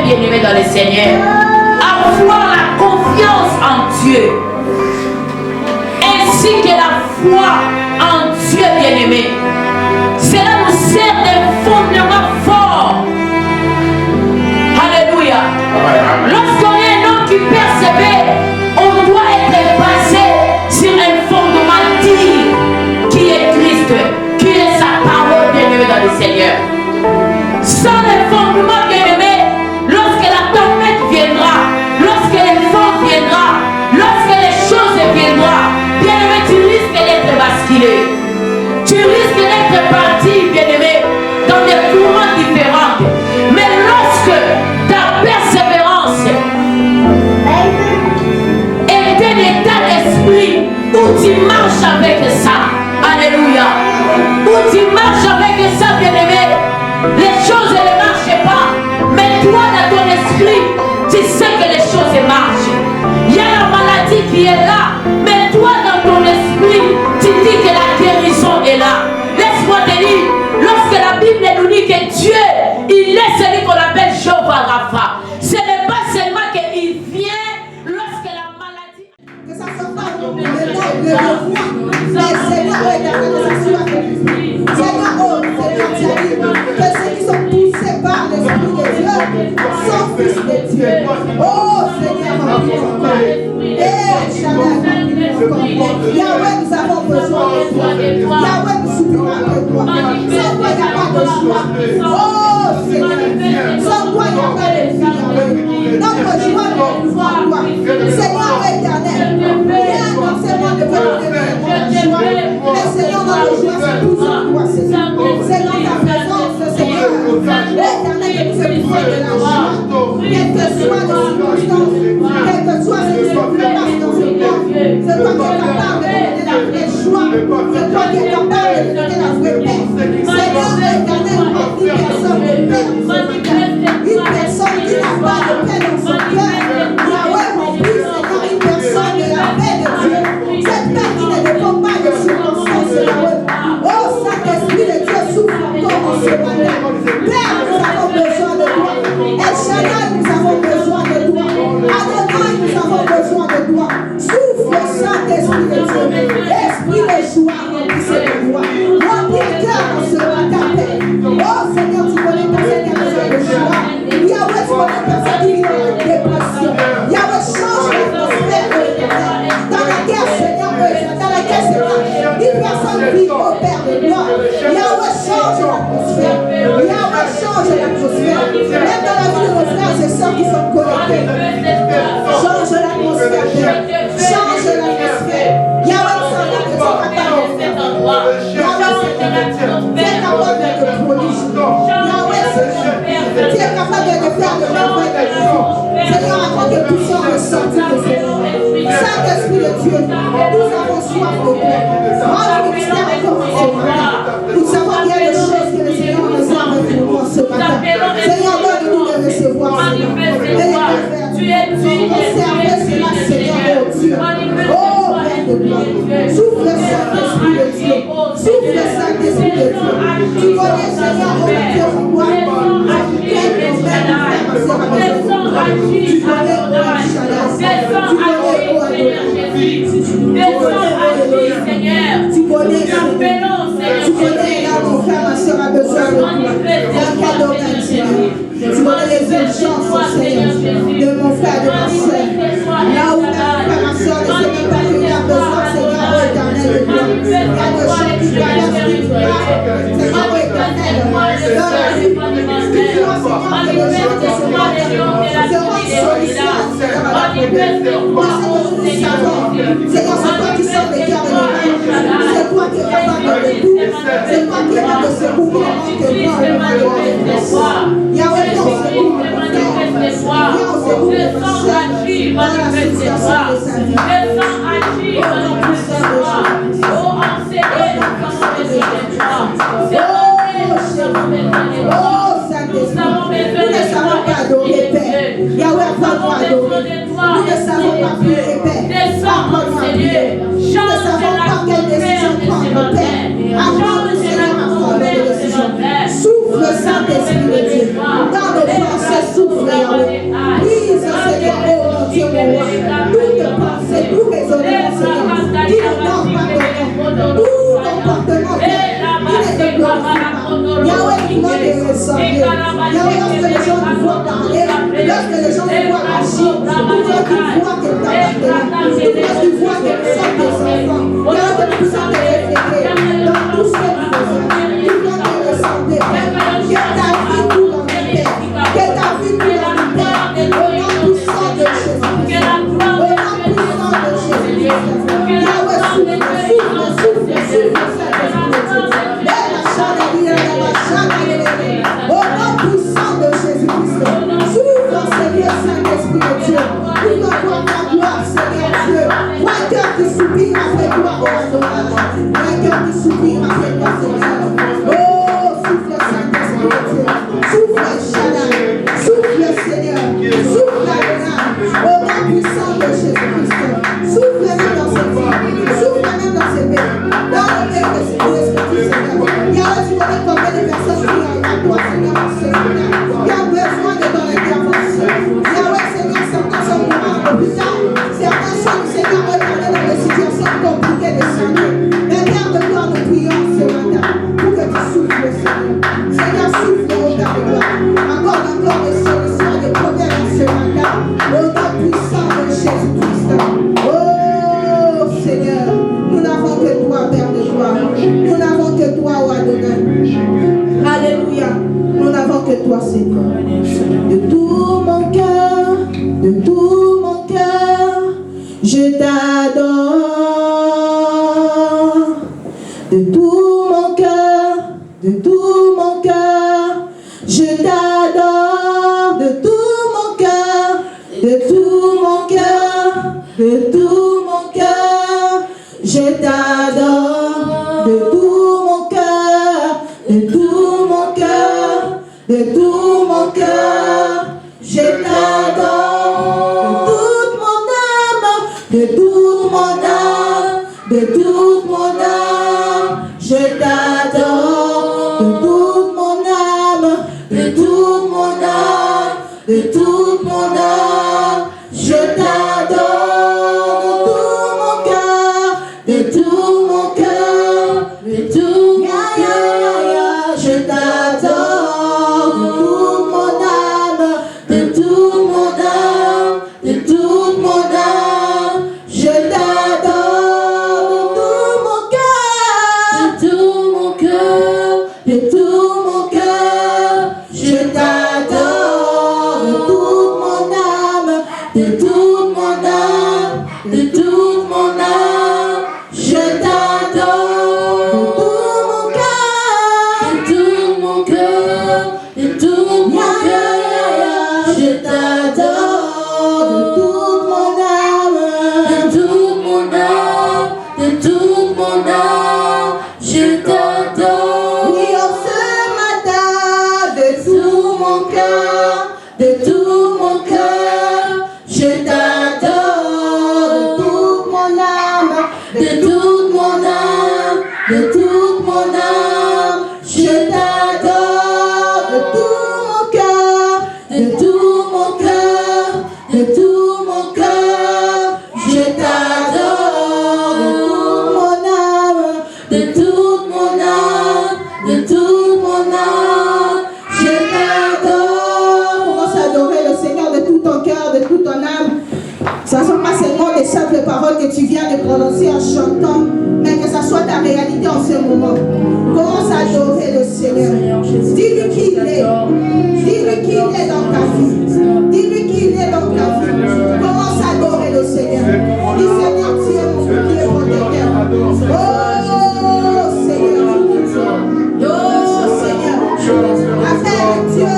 bien-aimés dans le Seigneur. Avoir la confiance en Dieu. Ainsi que la foi en Dieu, bien-aimé. Cela nous sert d'un fondement fort. Alléluia. Lorsqu'on est un homme qui persévère, on doit être basé sur un fondement digne qui est Christ, qui est sa parole, bien-aimé dans le Seigneur. Sans le fondement, bien-aimé, lorsque la tempête viendra, lorsque le vent viendra, lorsque les choses viendront, bien-aimé, tu risques d'être basculé. Tu risques d'être parti, bien-aimé, dans des courants différents. Mais lorsque ta persévérance est un état d'esprit où tu marches avec ça, alléluia, où tu marches avec ça, bien-aimé, les choses ne marchent pas, mais toi dans ton esprit, tu sais que les choses marchent. Il y a la maladie qui est là, mais toi dans ton esprit, tu dis que la guérison est là. Laisse-moi te dire, lorsque la Bible nous dit que Dieu, il est celui qu'on appelle Jéhovah Rapha. Ce n'est pas seulement qu'il vient lorsque la maladie... Que ça soit pas le devoir, mais Seigneur, éternel, que ça soit que Seigneur, oh, Seigneur, tu as dit que ceux qui sont poussés par l'Esprit de Dieu sont fils de Dieu. Oh, Seigneur, Yahweh, nous avons besoin de toi. Yahweh, nous supplions de toi. Sans toi, il n'y a pas de joie. Oh, Seigneur, sans toi, il n'y a pas de vie. Notre joie est toi. Seigneur éternel, viens non seulement de votre joie, mais Seigneur, notre joie, c'est tout en toi, Seigneur. Seigneur, ta présence, Seigneur, éternel, que nous éprouvons de la joie. Quelle que soit les circonstances, quelle que soit ce qui se passe dans ce monde, c'est toi qui es capable de donner la vraie joie. C'est toi qui es capable de donner la vraie paix. Seigneur éternel, une personne de paix, une personne qui n'a pas de paix dans son cœur. Yahweh, remplis, Seigneur, une personne de la paix de Dieu. Cette paix qui ne dépend pas de circonstances, Yahweh. Oh, Saint-Esprit de Dieu, souffle encore en ce matin. Père, nous avons besoin de toi. El Shaddai, nous avons besoin de toi. Adonai, nous avons besoin de toi. Souffle, Saint-Esprit de Dieu. Esprit de joie, remplissez de toi. Remplis le cœur en ce matin, Père. Oh, Seigneur, tu connais personne qui a besoin de joie. Yahweh, tu connais personne qui vit dans la dépression. Yahweh, change l'atmosphère de l'éternel. Dans la guerre, Seigneur, une personne vit au Père de gloire. Yahweh, change l'atmosphère. Yahweh, change l'atmosphère. Même dans la vie de nos frères et sœurs qui sont connectés. Change l'atmosphère, Père. Change l'atmosphère. Yahweh, nous savons que tu es capable de faire. Yahweh, tu es capable de prodiges. Yahweh, tu es capable de faire de merveilles. Seigneur, avant que puissions ressentir de Seigneur. Saint-Esprit de Dieu, nous avons soif de toi. Rends le mystère encore ce matin. Nous savons qu'il y a des choses que le Seigneur réserve pour nous ce matin. Seigneur, donne-nous de recevoir cela. Et de faire conserver cela, Seigneur, oh Dieu. Oh, Père de gloire. Souffle Saint-Esprit de Dieu. Souffle Saint-Esprit de Dieu. Tu connais, Seigneur, oh Dieu, pourquoi quel domaine nous faire agir. Tu connais, oh Shaddai. Tu connais, oh Seigneur, tu connais, tu connais là mon frère, ma soeur a besoin de toi. Dans quel domaine, Seigneur? Tu connais les urgences, Seigneur, de mon frère, de ma soeur. Là où mon frère, ma soeur ne sait même pas qu'il a besoin, Seigneur, oh éternel de toi. Il y a des gens qui traversent l'histoire, Seigneur, oh éternel. Dans la vie, tu vois, Seigneur, que les gens de ce monde seront sollicitants, Seigneur, à la première. Seigneur, c'est toi qui sors des cœurs et des mains. C'est toi qui es capable de tout. C'est toi qui es capable de secourir que toi. Yahweh, viens au secours. Viens au secours de ton chef dans la situation de sa vie. Oh, Saint-Esprit, nous ne savons pas adorer, Père. Yahweh, apprends-nous à adorer. Nous ne savons pas prier, Père. Apprends-nous à prier. Nous ne savons pas quelle décision prendre, Père. Apprends-nous, Seigneur, à prendre des décisions. Souffle, Saint-Esprit de Dieu. Dans nos pensées, souffle, Yahweh. descendez. Yahweh, lorsque les gens vous voient parler, lorsque les gens vous voient agir, pourquoi tu vois qu'elle t'appartient, pourquoi tu vois qu'elle sort des enfants, Yahweh, que tu puisses te refléter dans tout ce que tu faisais. Tu viens te ressembler, que ta vie coule dans le Père, que ta vie coule dans le Père, au nom puissant de Jésus-Christ, au nom puissant de Jésus-Christ. Yahweh, souffle, souffle, souffle, souffle, au nom puissant de Jésus-Christ, souffle, Seigneur Saint-Esprit de Dieu, nous devons ta gloire, Seigneur Dieu. Moi, cœur qui soupire après toi, oh Adonai, moi, cœur qui soupire après toi, Seigneur. Oh, souffle, Saint-Esprit de Dieu, souffle, Shaddai, souffle, Seigneur, souffle, Adonai, au nom puissant de Jésus-Christ, souffle même dans cette vie, souffle même dans ces pays, dans le pays de l'Esprit, Seigneur. Yahweh, tu connais combien de personnes qui ont à toi, Seigneur, en ce moment, qui ont besoin de ton intervention. Yahweh, Seigneur, certains sont mourants en hôpital, certains sont, Seigneur, regardés dans des situations compliquées de santé. Mais Père de gloire, nous prions ce matin pour que tu souffles, Seigneur. Seigneur, souffle au Père de gloire. Accorde encore des solutions et des problèmes ce matin, au nom puissant de Jésus-Christ. Oh, Seigneur, nous n'avons que toi, Père de gloire. Nous n'avons que toi, oh Adonai. Alléluia. Nous n'avons que toi, Seigneur. De tout mon cœur, de tout mon cœur, je t'adore. De tout mon cœur, de tout mon cœur, je t'adore. De tout mon cœur, de tout mon cœur, de tout mon cœur, je t'adore. De tout mon cœur, de tout mon cœur, de tout mon cœur, je t'adore. De toute mon âme, de toute mon âme, je t'adore. De toute mon âme, de toute mon âme, de toute mon âme, je t'adore. De tout mon cœur, de tout mon cœur, je t'adore. De toute mon âme, de toute mon âme, je t'adore. De tout mon cœur, de tout mon cœur, je t'adore. De toute mon âme, de toute mon âme, de toute mon âme, je t'adore. De tout mon cœur, de tout mon cœur, je t'adore. De toute mon âme, de toute mon âme, de toute mon âme, je t'adore. Oui, en ce matin, de tout mon cœur, de tout mon cœur, je t'adore. De toute mon âme, de toute mon âme, de toute mon âme, je t'adore. De tout mon cœur, de tout mon cœur, de tout mon cœur, je t'adore. De toute mon âme, de toute mon âme, je t'adore. Commence à adorer le Seigneur de tout ton cœur, de toute ton âme. Ça ne sont pas seulement des simples paroles que tu viens de prononcer en chantant, mais que ça soit ta réalité en ce moment. Commence à adorer le Seigneur. Dis-lui qui il est. Dis-lui qui il est dans ta vie. Dis-lui qui il est dans ta vie. Commence à adorer le Seigneur. Dis Seigneur, tu es mon bouclier protecteur. Oh Seigneur. Oh Seigneur. Afin de Dieu,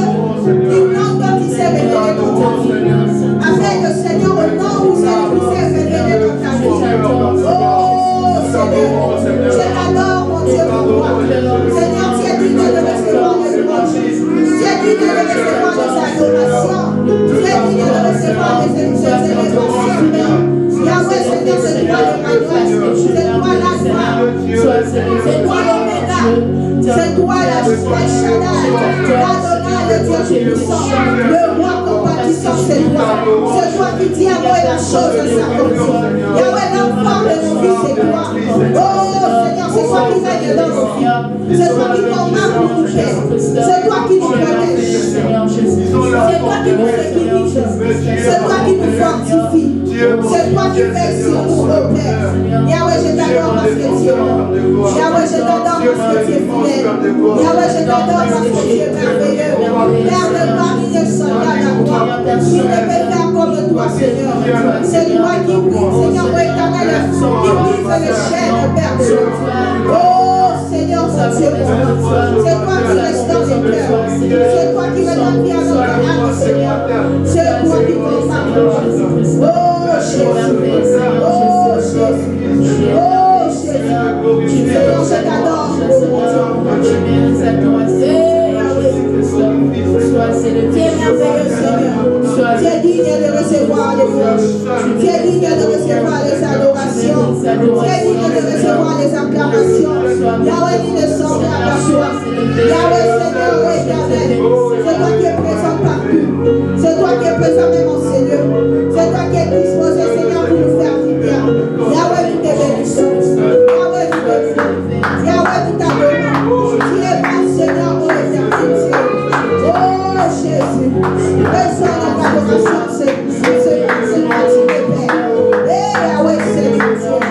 une langue qui s'est révélée dans ta vie. Afin de Seigneur, au nom où s'est révélé dans ta vie. Oh Seigneur, je t'adore mon Dieu pour moi. Seigneur, tu es digne de recevoir les louanges. Tu es digne de recevoir les adorations. Tu es digne de recevoir les élévations. Yahweh, Seigneur, c'est toi l'Emmanuel. C'est toi la gloire. C'est toi l'Oméga. C'est toi la Shaddai. L'Adonai, le Dieu puissant. Le roi compatissant, c'est toi. C'est toi qui qui dit à moi la chose de sa côté. Yahweh, l'enfant de nos vies, c'est toi. Oh Seigneur, c'est toi qui règne dans nos vies. C'est toi qui commande pour nous faire. C'est toi qui nous protège. C'est toi qui nous équilibre. C'est toi qui nous fortifie. C'est toi qui fais sur nous, oh Père. Yahweh, je t'adore parce que tu es bon. Yahweh, je t'adore parce que tu es fidèle. Yahweh, je t'adore parce que tu es merveilleux. Père de parmi les soldats à toi, qui ne peut faire comme toi, Seigneur. C'est toi qui brise, Seigneur, oh éternel, qui brise les chaînes, Père de l'autre. Oh Seigneur, c'est Dieu bon. C'est toi qui restaure les cœurs. C'est toi qui redonne vie à notre âme, Seigneur. C'est toi qui consacre. Oh Jésus. Oh Jésus. Oh Jésus. Seigneur, je t'adore. Tu es merveilleux, Seigneur. Tu es digne de recevoir les louanges. Tu es digne de recevoir les adorations. Tu es digne de recevoir les acclamations. Yahweh, il ne semble à ta joie. Yahweh, Seigneur, oh éternel, c'est toi qui es présent partout. C'est toi qui es présent même en Seigneur. C'est toi qui es disposé, Seigneur, pour nous faire du bien. Yahweh, nous te bénissons. Yahweh, nous te bénissons. Yahweh, nous t'adorons. Tu es bon, Seigneur, oh éternel Dieu. Oh Jésus, reçois notre adoration, c'est parti de Père. Et Yahweh, Seigneur Dieu,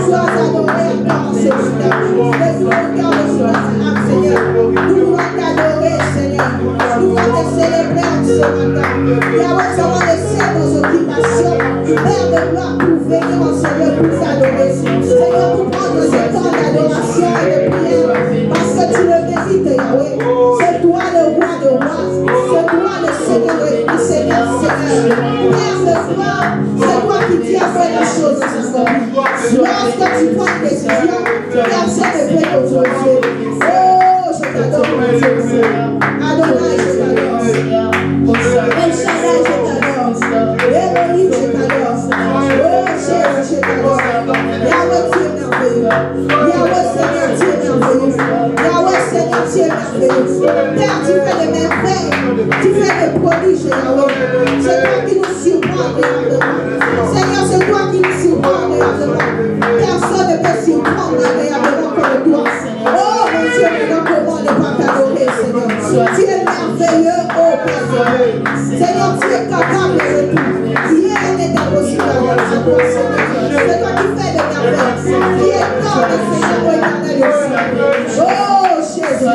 sois adoré dans ce matin. Laisse-nous au cœur de ce matin, Seigneur. Nous voulons t'adorer, Seigneur. Nous voulons te célébrer en ce matin. Yahweh, comment laisser nos occupations, Père de gloire, pour venir en Seigneur, pour t'adorer. Seigneur, pour prendre ce temps d'adoration et de prière, parce que tu le mérites, Yahweh. C'est toi le roi de rois. C'est toi le Seigneur du Seigneur, Seigneur. Père de gloire, c'est toi qui dis à moi les choses de ce soir. Lorsque tu prends une décision, personne ne peut t'opposer. Oh, je t'adore, mon Dieu. Adonai, je t'adore. El Shaddai, je t'adore. Elohim, je t'adore. Oh, Jésus, je t'adore. Yahweh, tu es merveilleux. Yahweh, Seigneur, tu es merveilleux. Yahweh, Seigneur, tu es merveilleux. Père, tu fais des merveilles. Tu fais des prodiges, Yahweh. C'est toi qui nous surprends agréablement. Seigneur, c'est toi qui nous surprends agréablement. Personne ne peut surprendre agréablement comme toi. Oh mon Dieu, comment ne pas t'adorer, Seigneur. Tu es merveilleux, oh Père. Seigneur, tu es capable de tout. Rien n'est impossible à toi, Seigneur. C'est toi qui fais des merveilles. Qui est comme le Seigneur, oh éternel aussi. Oh Jésus,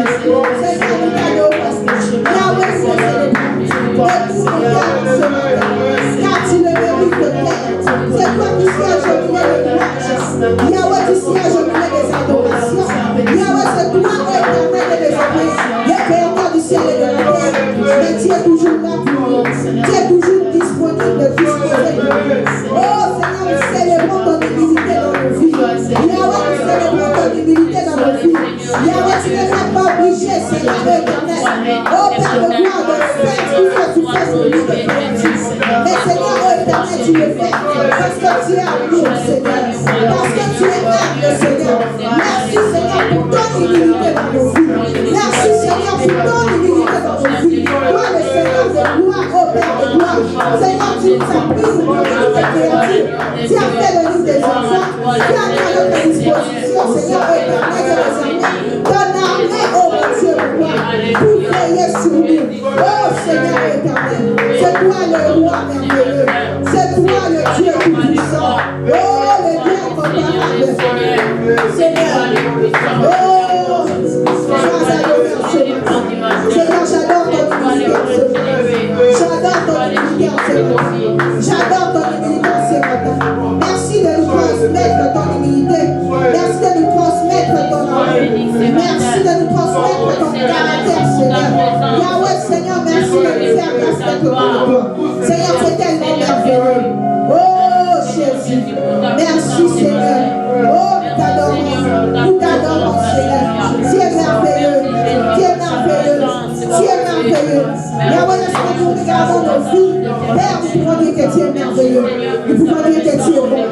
Seigneur, nous t'adorons. Yahweh, c'est le tout mon cœur ce matin. Car tu le mérites, Père. C'est toi qui sièges au milieu de louanges. Yahweh, tu sièges au milieu des adorations. Yahweh, c'est toi, oh éternel des esprits, le créateur du ciel et de la terre. Mais tu es toujours là pour nous. Tu es toujours disponible, disposé pour nous. Oh Seigneur, nous célébrons ton humilité dans nos vies. Yahweh, nous célébrons ton humilité dans nos vies. Yahweh, tu ne seras pas obligé, Seigneur éternel. Oh Père de gloire, de faire tout ce que tu fais sur nous de créatif. Mais Seigneur, oh éternel, tu le fais parce que tu es amour, Seigneur. Parce que tu es humble, Seigneur. Merci, Seigneur, pour ton humilité dans nos vies. Merci, Seigneur, pour ton humilité dans nos vies. Toi, le Seigneur de gloire, oh Père de gloire. Seigneur, tu nous as pris pour notre créatif. Tu as fait de nous des enfants. Tu as mis à notre disposition, Seigneur, oh éternel, de nos armées. Ton armée, oh mon Dieu, pour veiller sur nous. Oh Seigneur éternel, c'est toi le roi merveilleux. C'est toi le Dieu tout-puissant. Oh, le Dieu incomparable. Seigneur, oh, sois adoré en ce matin. Seigneur, j'adore ton humilité en ce matin. J'adore ton humilité en ce matin. J'adore ton humilité en ce matin. Merci de nous transmettre ton humilité. Merci de nous transmettre ton amour. Merci de nous transmettre ton caractère, Seigneur. Yahweh, Seigneur, merci de nous faire respecter ton nom. Seigneur, c'est tellement merveilleux. Oh, Jésus. Merci, Seigneur. Oh, nous t'adorons, Seigneur. Tu es merveilleux. Tu es merveilleux. Tu es merveilleux. Yahweh, lorsque nous regardons nos vies, Père, nous pouvons dire que tu es merveilleux. Nous pouvons dire que tu es bon.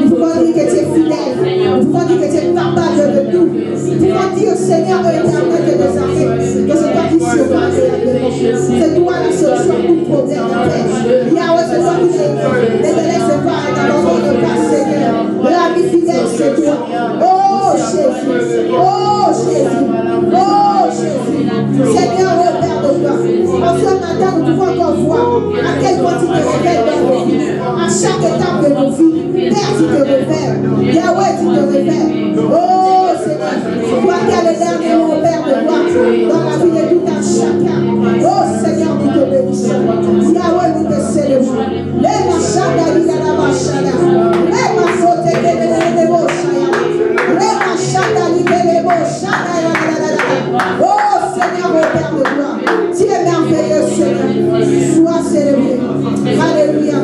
Nous pouvons dire que tu es fidèle. Nous pouvons dire que tu es capable de tout. Nous pouvons dire, Seigneur, éternel de nos armées, que c'est toi qui surprends. C'est toi la solution à tout problème, Père. Yahweh, c'est toi qui vie. Père, tu te révèles. Yahweh, tu te révèles. Oh Seigneur, toi qui as le dernier mot, Père de gloire, dans la vie de tout un chacun. Oh Seigneur, nous te bénissons. Yahweh, nous te célébrons. Oh Seigneur, mon Père de gloire, tu es merveilleux, Seigneur. Sois célébré. Alléluia.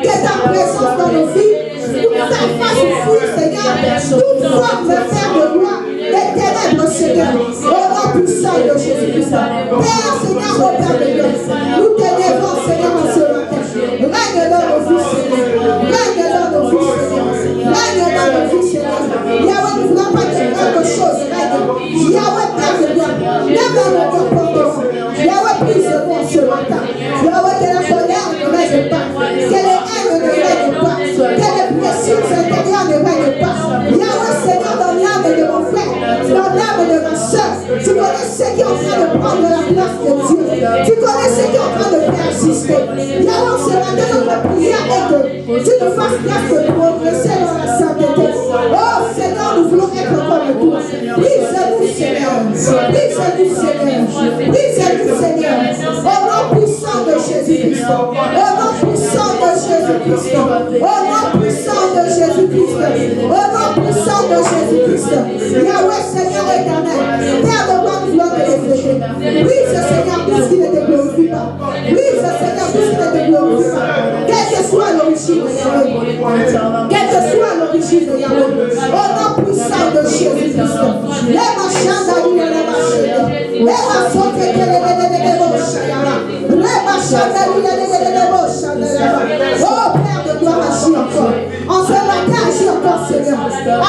Que ta présence dans nos vies nous fasse souffrir, Seigneur. forme de faire de gloire des ténèbres, Seigneur, au nom puissant de Jésus-Christ. Père, Seigneur, au Père de Dieu, nous te lèvons, Seigneur, en ce matin. Règne dans nos vies, Seigneur. Règne dans nos vies, Seigneur. Règne dans nos vies, Seigneur. Yahweh, nous ne voulons pas de quelque chose, règne. Yahweh, Père de Dieu, lève dans nos comportements. Yahweh, prise-moi ce matin. Yahweh, que la colère ne règne pas. Que les haines ne règnent pas. Que les blessures intérieures ne règnent pas. Yahweh, Seigneur, dans l'âme de mon frère, dans l'âme de ma soeur, tu connais ce qui est en train de prendre la place de Dieu. Tu connais ce qui est en train de persister. Yahweh, ce matin, notre prière est que tu nous fasses grâce de progresser dans la sainteté. Oh Seigneur, nous voulons être comme toi. Brise-nous, Seigneur. Brise-nous, Seigneur. Brise-nous, Seigneur. Au nom puissant de Jésus-Christ. Au nom puissant de Jésus-Christ. Au nom puissant de Jésus-Christ. Au nom puissant de Jésus-Christ. Yahweh, Seigneur éternel. Père de moi, nous voulons te refléter. Brise, Seigneur, tout ce qui ne te glorifie pas. Brise, Seigneur, tout ce qui ne te glorifie pas. Quelle que soit l'origine de Yahweh. Quelle que soit l'origine de Yahweh. Au nom puissant de Jésus-Christ. Les machins d'ailleurs, les machins. Les machins que oh Père de gloire, agis encore. En ce matin, agis encore, Seigneur.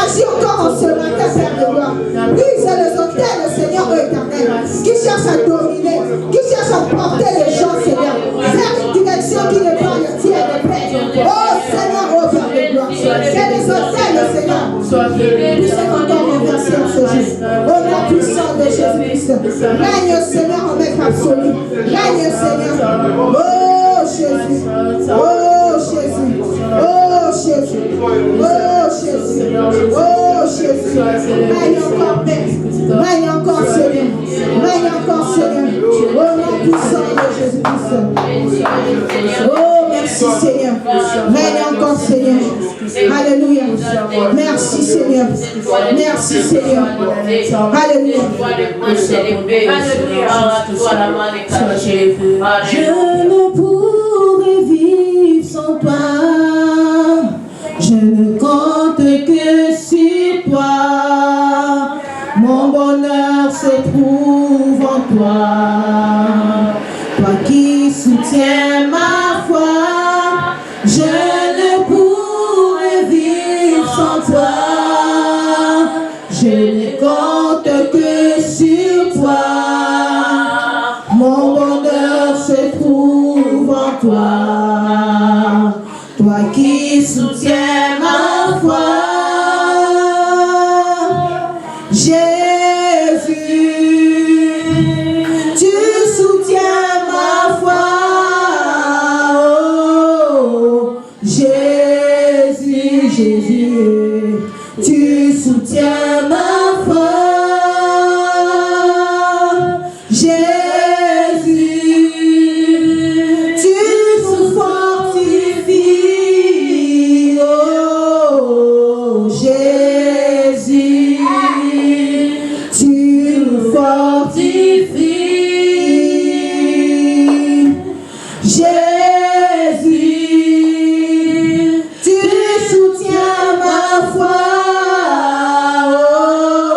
Agis encore en ce matin, Père de gloire. Brise les hôtels, Seigneur éternel, qui cherchent à dominer, qui cherchent à porter les gens, Seigneur, vers une direction qui n'est pas la tienne, Père. Oh Seigneur, oh Père de gloire. Que les hôtels, Seigneur, puissent encore renverser en ce jour. Au nom puissant de Jésus-Christ. Règne, Seigneur, en maître absolu. Règne, Seigneur. Oh Jésus. Oh Jésus. Oh Jésus. Oh Jésus. Oh Jésus. Règne encore, Père. Règne encore, Seigneur. Règne encore, Seigneur. Au nom puissant de Jésus-Christ. Oh, merci, Seigneur. Règne encore, Seigneur. Alléluia. Merci, Seigneur. Merci, Seigneur. Alléluia. Je ne pourrais vivre sans toi. Je ne compte que sur toi. Mon bonheur se trouve en toi. Toi qui soutiens ma foi. Je ne pourrais vivre sans toi. Je ne compte que sur toi. Mon bonheur se trouve en toi. Toi qui soutiens ma foi. Jésus, tu soutiens ma foi. Oh, Jésus, Jésus, tu soutiens ma foi. Jésus, tu nous fortifies. Oh, Jésus, tu nous fortifies. Jésus, tu soutiens ma foi.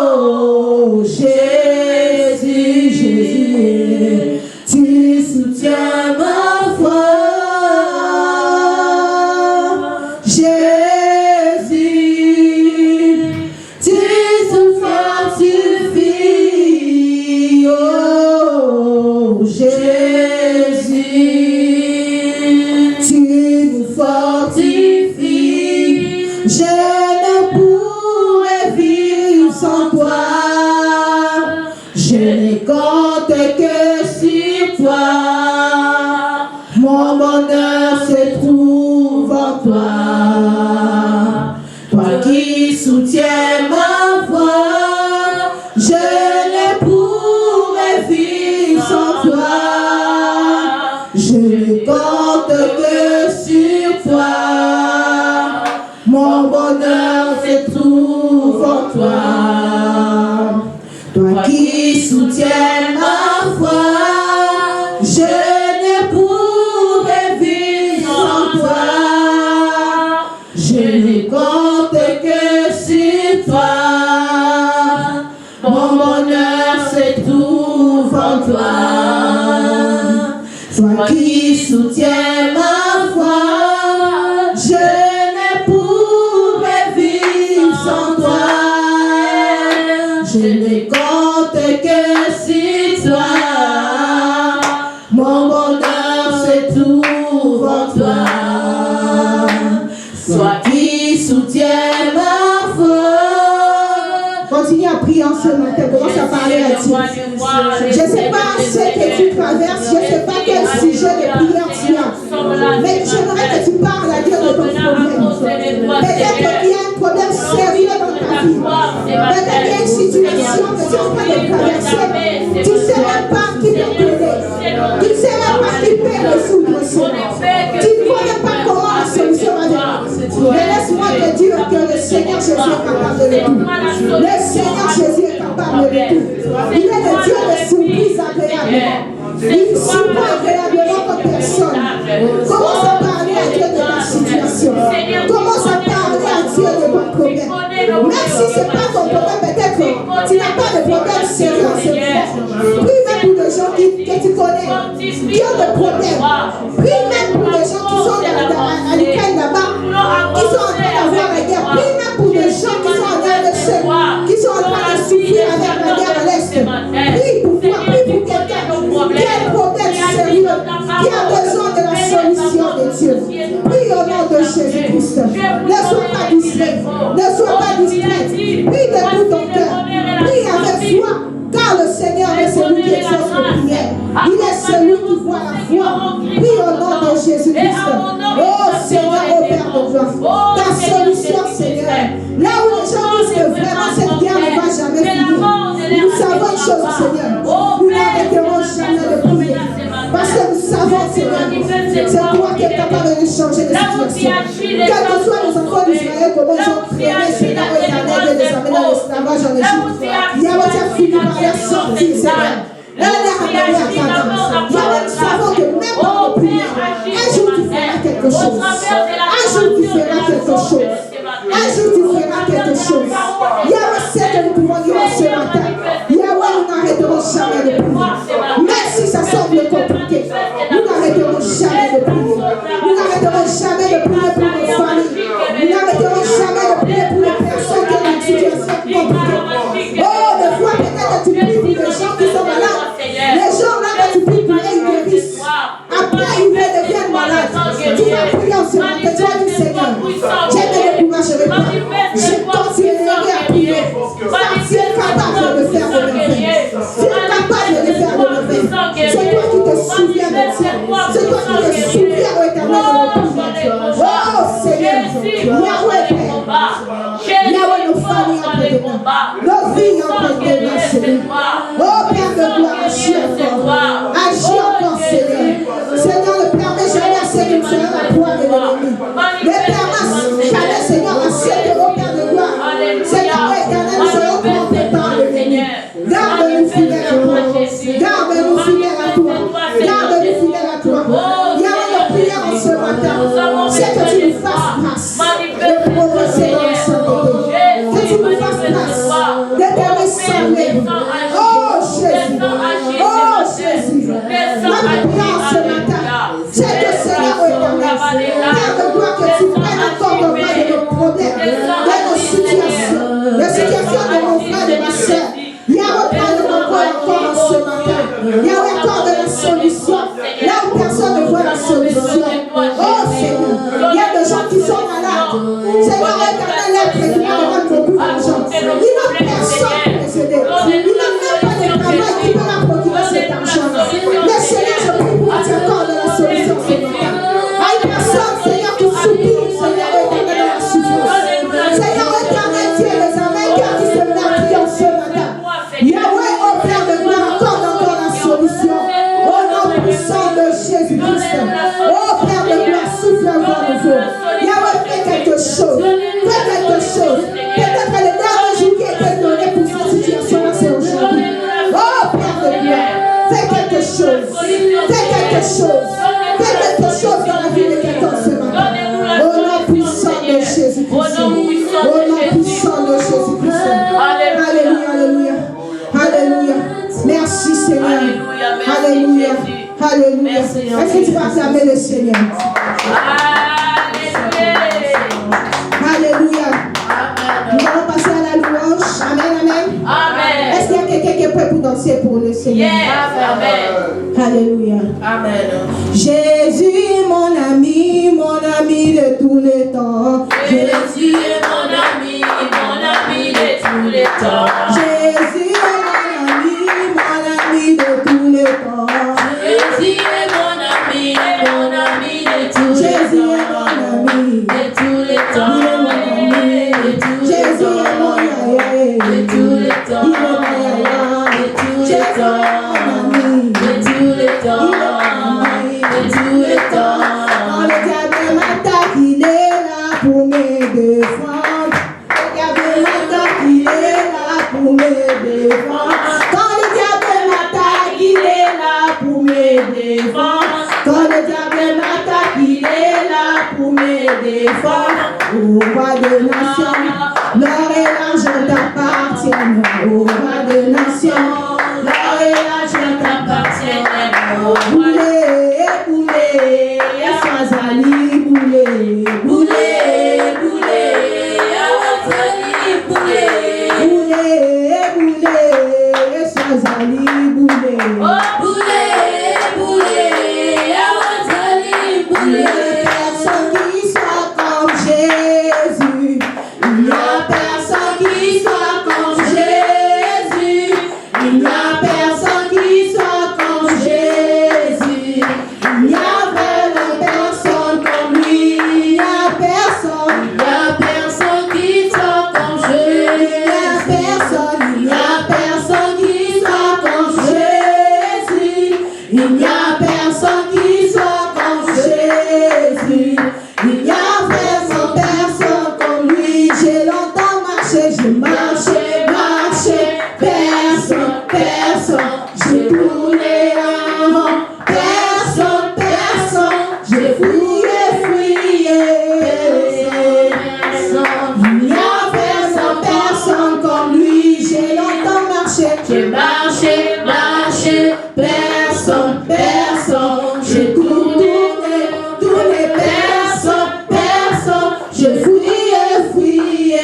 Oh, Jésus, Jésus, tu soutiens ma foi. Jésus, tu nous fortifies. Oh, Jésus, tu nous fortifies. Je ne pourrais vivre sans toi. Je ne compte que sur toi. Mon bonheur se trouve en toi. Toi qui soutiens ma foi. Je ne pourrais vivre sans toi. Je ne compte que sur toi. Mon bonheur se trouve en toi. Toi qui soutiens ma foi. Je ne pourrais vivre sans toi. Je ne compte que sur toi. toi. Toi qui soutiens ma foi, je ne pourrais vivre sans toi. Je ne compte que sur toi. Mon bonheur se trouve en toi. Toi qui soutiens ma foi. Continue à prier en ce matin. Commence à parler à Dieu. Je ne sais pas ce que tu traverses. Je ne sais pas quel sujet de prière tu as. Mais j'aimerais que tu parles à Dieu de ton problème. Peut-être qu'il y a un problème sérieux dans ta vie. Peut-être qu'il y a une situation que tu es en train de traverser. Tu ne sais même pas qui peut t'aider. Tu ne sais même pas qui peut résoudre cela. Tu ne connais pas comment la solution va venir. Mais laisse-moi te dire que le Seigneur Jésus est capable de tout. Le Seigneur Jésus est capable de tout. Il est le Dieu de surprise agréable. Il surprend agréablement comme personne. Commence à parler à Dieu de ta situation. Commence à parler à Dieu de ton problème. Même si ce n'est pas ton problème, peut-être tu n'as pas de problème sérieux en ce moment. Prie même pour les gens que tu connais qui ont des problèmes. Prie même pour les gens qui sont à l'Ukraine là-bas, qui sont en train d'avoir la guerre. Prie même pour les gens qui sont en train de se, qui sont en train de souffrir avec la guerre à l'Est. Prie pour toi, prie pour quelqu'un qui a un problème sérieux, qui a besoin de la solution de Dieu. Prie au nom de Jésus-Christ. Ne sois pas distrait. Ne sois pas distrait. Prie de tout ton cœur. Prie avec foi. Car le Seigneur est celui qui exauce les prières. Il est celui qui voit la foi. Prie au nom de Jésus-Christ. Oh Seigneur, oh Père de gloire. Ta solution, Seigneur. Là où les gens disent que vraiment cette guerre ne va jamais finir. Nous savons une chose, Seigneur. Nous n'arrêterons jamais de prier. Parce que nous savons, Seigneur, c'est toi qui es capable de changer les situations. Quels que soient les enfants d'Israël, comment ils ont traîné, Seigneur, et les amener dans l'esclavage en Égypte. Yahweh, tu as fini par les sortir, Seigneur. Nous savons que même dans nos prières, un jour tu feras quelque chose. Un jour tu feras quelque chose. Un jour tu feras quelque chose. Yahweh sait que nous pouvons dire ce matin. Yahweh, nous n'arrêterons jamais de prier. Même si ça semble compliqué, nous n'arrêterons jamais de prier. Nous n'arrêterons jamais de prier pour nos familles. Nous n'arrêterons jamais de prier pour les personnes qui ont une situation compliquée. Oh, des fois peut-être tu pries pour les gens qui sont malades. Les gens là que tu pries pour eux, ils guérissent. Après, ils deviennent malades. Tu vas prier en ce matin. Tu vas dire, Seigneur, j'ai de décourager pas. Je continuerai à prier. Car tu es capable de le faire de me faire. Tu es capable de le faire de me faire. C'est toi qui te souviens de Dieu. C'est toi qui te souviens au éternel de nos prières. Oh Seigneur, Yahweh Père. Yahweh, nos familles entre tes mains. Nos vies entre tes mains, Seigneur. Oh Père de gloire, agis encore. Agis encore, Seigneur. Seigneur, ne permets jamais à ce que nous soyons la proie de l'ennemi. Ne permets jamais, Seigneur, à ce que, oh Père de gloire, Seigneur, éternel, nous soyons compétents de l'ennemi. Garde-nous fidèles à toi. Garde-nous fidèles à toi. Garde-nous fidèles à toi. Yahweh, nos prières en ce matin, c'est que tu nous fasses grâce de progresser dans la sainteté. Que tu nous fasses grâce de te ressembler. Oh Jésus. Oh Jésus. Notre prière ce matin, c'est que Seigneur éternel, Père de gloire, Alléluia. Merci, Est-ce que tu vas acclamer le Seigneur? Alléluia. Nous allons passer à la louange. Amen, amen. Amen. Est-ce qu'il y a quelqu'un qui est prêt pour danser pour le Seigneur? Yes. Amen. Alléluia. Amen. Jésus, mon ami de tous les temps. Jésus est mon ami de tous les temps. Jésus est mon ami de tous les temps. Jésus est mon ami de tous les temps. Jésus est mon ami de tous les temps. Jésus est mon yaya de tous les temps. Il est mon yaya de tous les Jésus temps. est mon ami de tous les temps. de tous les temps. Quand le diable m'attaque, il est là pour me défendre. Le diable m'attaque, il est là pour me défendre. Quand le diable m'attaque, il est là pour me défendre. Quand le diable m'attaque, il est là pour me défendre. Au roi des nations, l'or et l'argent t'appartiennent. Au roi des nations, l'or et l'argent t'appartiennent. Boulé, boulé, Aswazali, boulé, boulé, boulé, Aswazali, boulé, boulé, boulé, Aswazali, boulé, boulé, boulé, Aswazali, boulé. Personne qui soit comme Jésus, il n'y a personne qui soit comme Jésus, il n'y a personne qui soit comme Jésus. Il n'y a vraiment personne comme lui. Il n'y a personne. Il n'y a personne qui soit comme Jésus. Il n'y a personne qui soit comme Jésus. Il n'y a personne qui soit comme Jésus. Il n'y a vraiment personne comme lui. J'ai longtemps marché, j'ai marché, marché. Personne, personne. J'ai tourné en rond. Personne, personne. J'ai fouillé, fouillé. Personne. Il n'y a personne, personne comme lui. J'ai longtemps marché. J'ai marché, marché. Personne, personne. J'ai tourné, tourné. Personne, personne. J'ai fouillé, fouillé.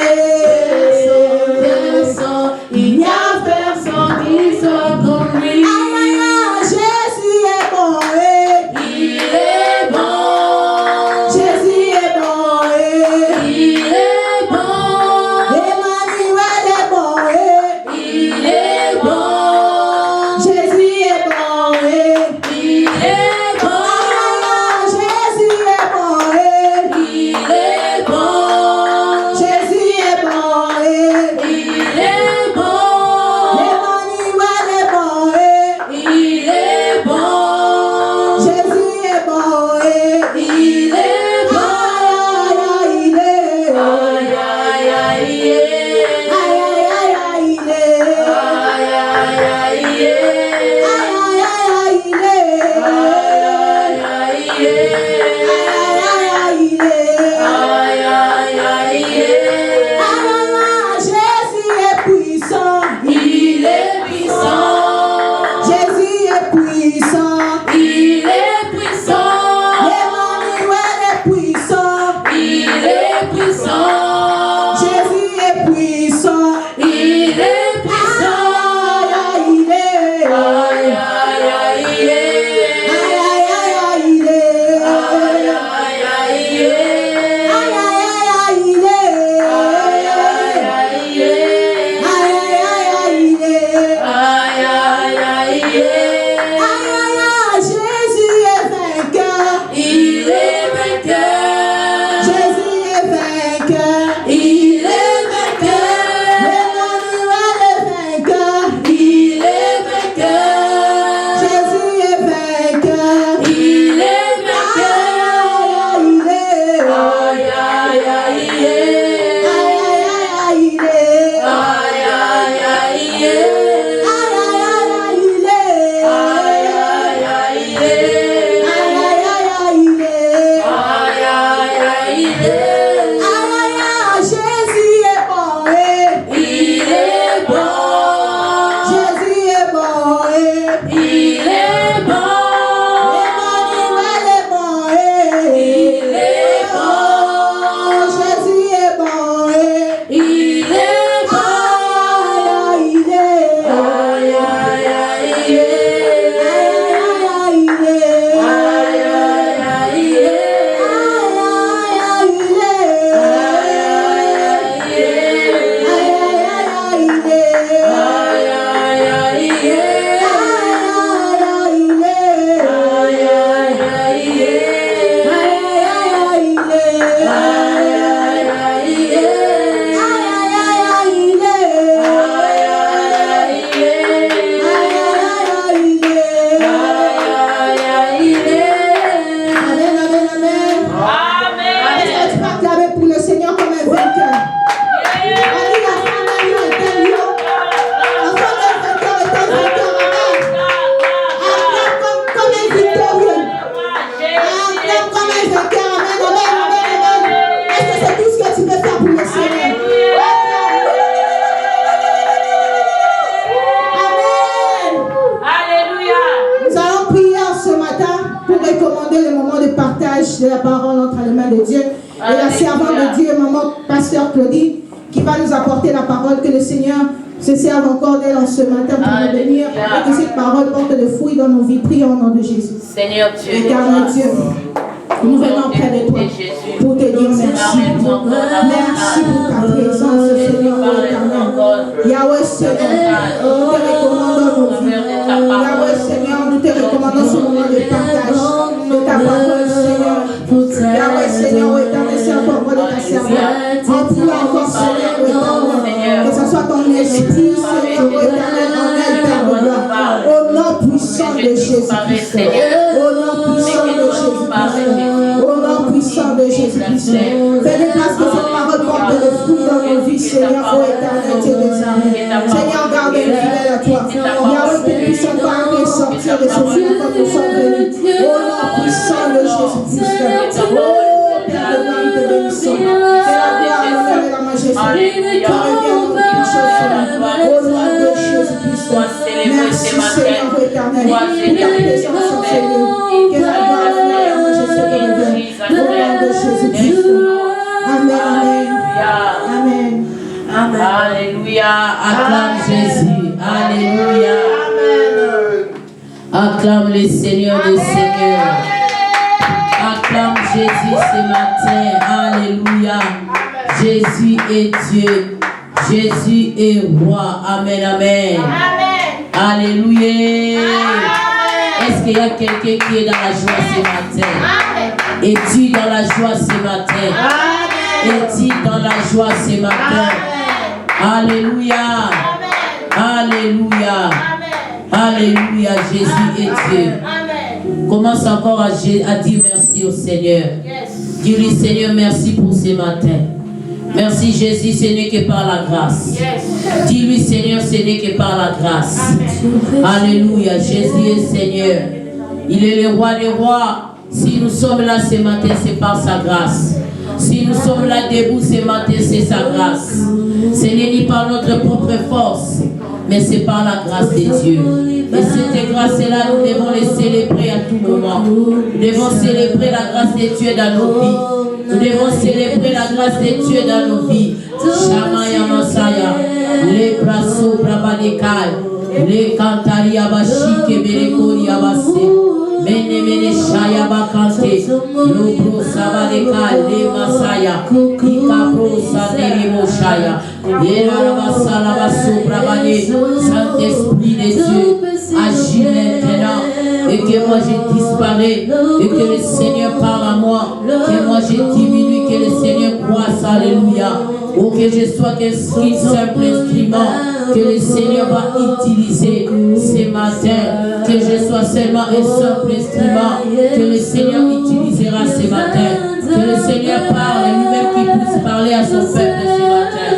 partage de la parole entre les mains de Dieu. Et la servante de Dieu, maman, pasteur Claudie, qui va nous apporter la parole, que le Seigneur se serve encore d'elle en ce matin pour nous bénir et que cette parole porte de fruits dans nos vies. Prions au nom de Jésus. Seigneur Dieu, Éternel Dieu, nous venons près de toi pour te dire merci. Merci pour ta présence, Seigneur éternel. Yahweh Seigneur, nous te recommandons nos vies. Yahweh Seigneur, nous te recommandons ce moment de partage de ta parole, Seigneur. Yahweh Seigneur, éternel, c'est encore moi de ta servante. Emplis encore, Seigneur, éternel. Que ce soit ton esprit, Seigneur, éternel, en elle, Père de gloire. Au nom puissant de Jésus-Christ. Au nom puissant de Jésus-Christ. Au nom puissant de Jésus-Christ. Fais de grâce que cette parole porte le fruit dans nos vies, Seigneur, ô éternel, Dieu des armées. Seigneur, garde-nous fidèles à toi. Yahweh, que nous puissions pas sortir de ce fruit quand nous sommes venus. Au nom puissant de Jésus-Christ. Oh, Père de gloire, nous te bénissons. Que la gloire, l'honneur et la majesté te reviennent dans toutes choses, Seigneur. Au nom de Jésus-Christ. Merci, Seigneur, éternel. Pour ta présence en ce lieu. Que la gloire, l'honneur et la majesté te reviennent. Au nom de Jésus-Christ. Amen, amen. Amen. Alléluia. Acclame Jésus. Alléluia. Acclame le Seigneur des Seigneurs. Acclame Jésus ce matin. Alléluia. Jésus est Dieu. Jésus est roi. Amen, amen. Alléluia. Est-ce qu'il y a quelqu'un qui est dans la joie ce matin? Es-tu dans la joie ce matin? Es-tu dans la joie ce matin? Alléluia. Alléluia. Alléluia. Jésus est Dieu. Commence encore à dire merci au Seigneur. Dis-lui, Seigneur, merci pour ce matin. Merci Jésus, ce n'est que par la grâce. Dis-lui, Seigneur, ce n'est que par la grâce. Alléluia. Jésus est Seigneur. Il est le roi des rois. Si nous sommes là ce matin, c'est par sa grâce. Si nous sommes là debout ce matin, c'est sa grâce. Ce n'est ni par notre propre force, mais c'est par la grâce de Dieu. Et cette grâce-là, nous devons les célébrer à tout moment. Nous devons célébrer la grâce de Dieu dans nos vies. Nous devons célébrer la grâce de Dieu dans nos vies. Shamaya Masaya, les brasso brabadekai, les cantari abashi keberekori abase, mene mene shaya bakante, lobro sabadekai, les masaya, ikabro saderimo shaya, yerabasala basso brabade, Saint-Esprit de Dieu, agis maintenant. Et que moi je disparais, et que le Seigneur parle à moi, que moi je diminue, que le Seigneur croisse, alléluia. Ou que je sois qu'un simple instrument que le Seigneur va utiliser ce matin, que je sois seulement un simple instrument que le Seigneur utilisera ce matin, que le Seigneur parle et lui-même qui puisse parler à son peuple ce matin.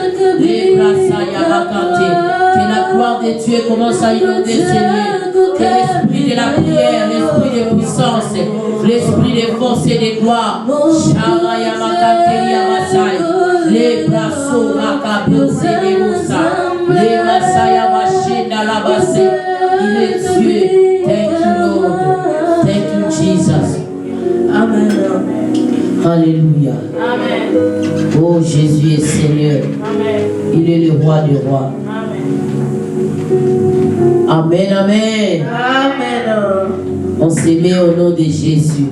Que la gloire de Dieu commence à inonder ce lieu. Que l'esprit de la prière, l'esprit de puissance, l'esprit de force et de gloire, les bras makabose de Moussa, les Masaya Machina la basse, il est Dieu. Thank you, Lord. Thank you, Jesus. Amen. Alléluia. Amen. Oh, Jésus est Seigneur. Amen. Il est le roi des rois. Amen, amen. Amen. On se met au nom de Jésus.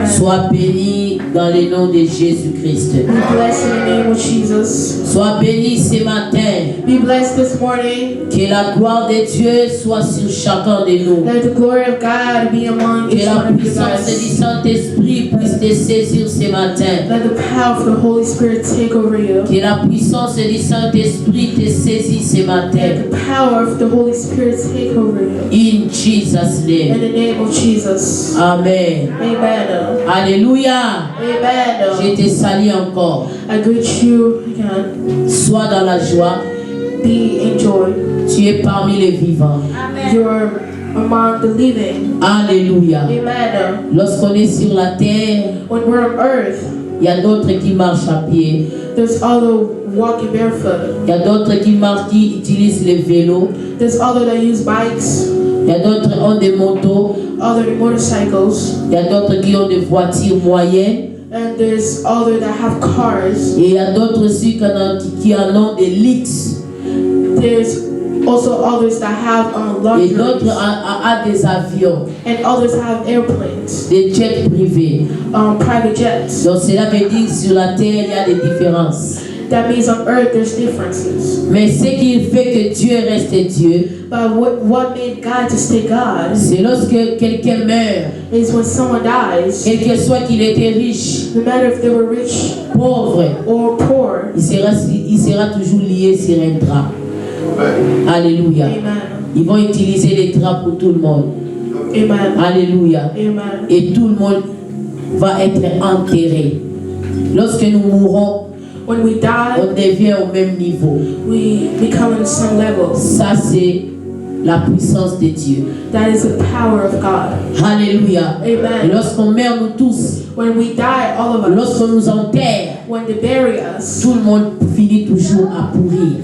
Sois béni dans le nom de Jésus-Christ. Be blessed in the name of Jesus. Sois béni ce matin. Be blessed this morning. Que la gloire de Dieu soit sur chacun de nous. Let the glory of God be among Que each la one of you puissance guys. du Saint-Esprit puisse te saisir ce matin. Let the power of the Holy Spirit take over you. Que la puissance du Saint-Esprit te saisisse ce matin. Let the power of the Holy Spirit take over you. In Jesus' In name. the name of Jesus. Amen. Amen. Alléluia. Amen. Je te salue encore. I greet you again. Sois dans la joie. Be in joy. Tu es parmi les vivants. You're among the living. Alléluia. Amen. Lorsqu'on est sur la terre, When we're on earth, il y a d'autres qui marchent à pied. there's other walking barefoot. Il y a d'autres qui marchent, qui utilisent les vélos. There's other that use bikes. Il y a d'autres qui ont des motos. other motorcycles. Il y a d'autres qui ont des voitures moyennes. And there's other that have cars. Et il y a d'autres aussi qui en ont des luxes. There's also others that have Et d'autres luxuries. ont des avions, And others have airplanes, des jets privés. private jets. Donc cela veut dire que sur la terre, il y a des différences. That means on earth there's differences. Mais ce qui fait que Dieu reste Dieu, But what made God to stay God c'est lorsque quelqu'un meurt, is when someone dies, quel que soit qu'il était riche, no matter if they were rich pauvre, or poor. il sera toujours lié sur un drap. Alléluia. Amen. Ils vont utiliser les draps pour tout le monde. Amen. Alléluia. Amen. Et tout le monde va être enterré. Lorsque nous mourrons, When we die, on devient au même niveau. we become on the same level. Ça, c'est la puissance de Dieu. That is the power of God. Alléluia. Et Amen. lorsqu'on meurt, nous tous, When we die, all of us, lorsqu'on nous enterre, when they bury us, tout le monde finit toujours à pourrir.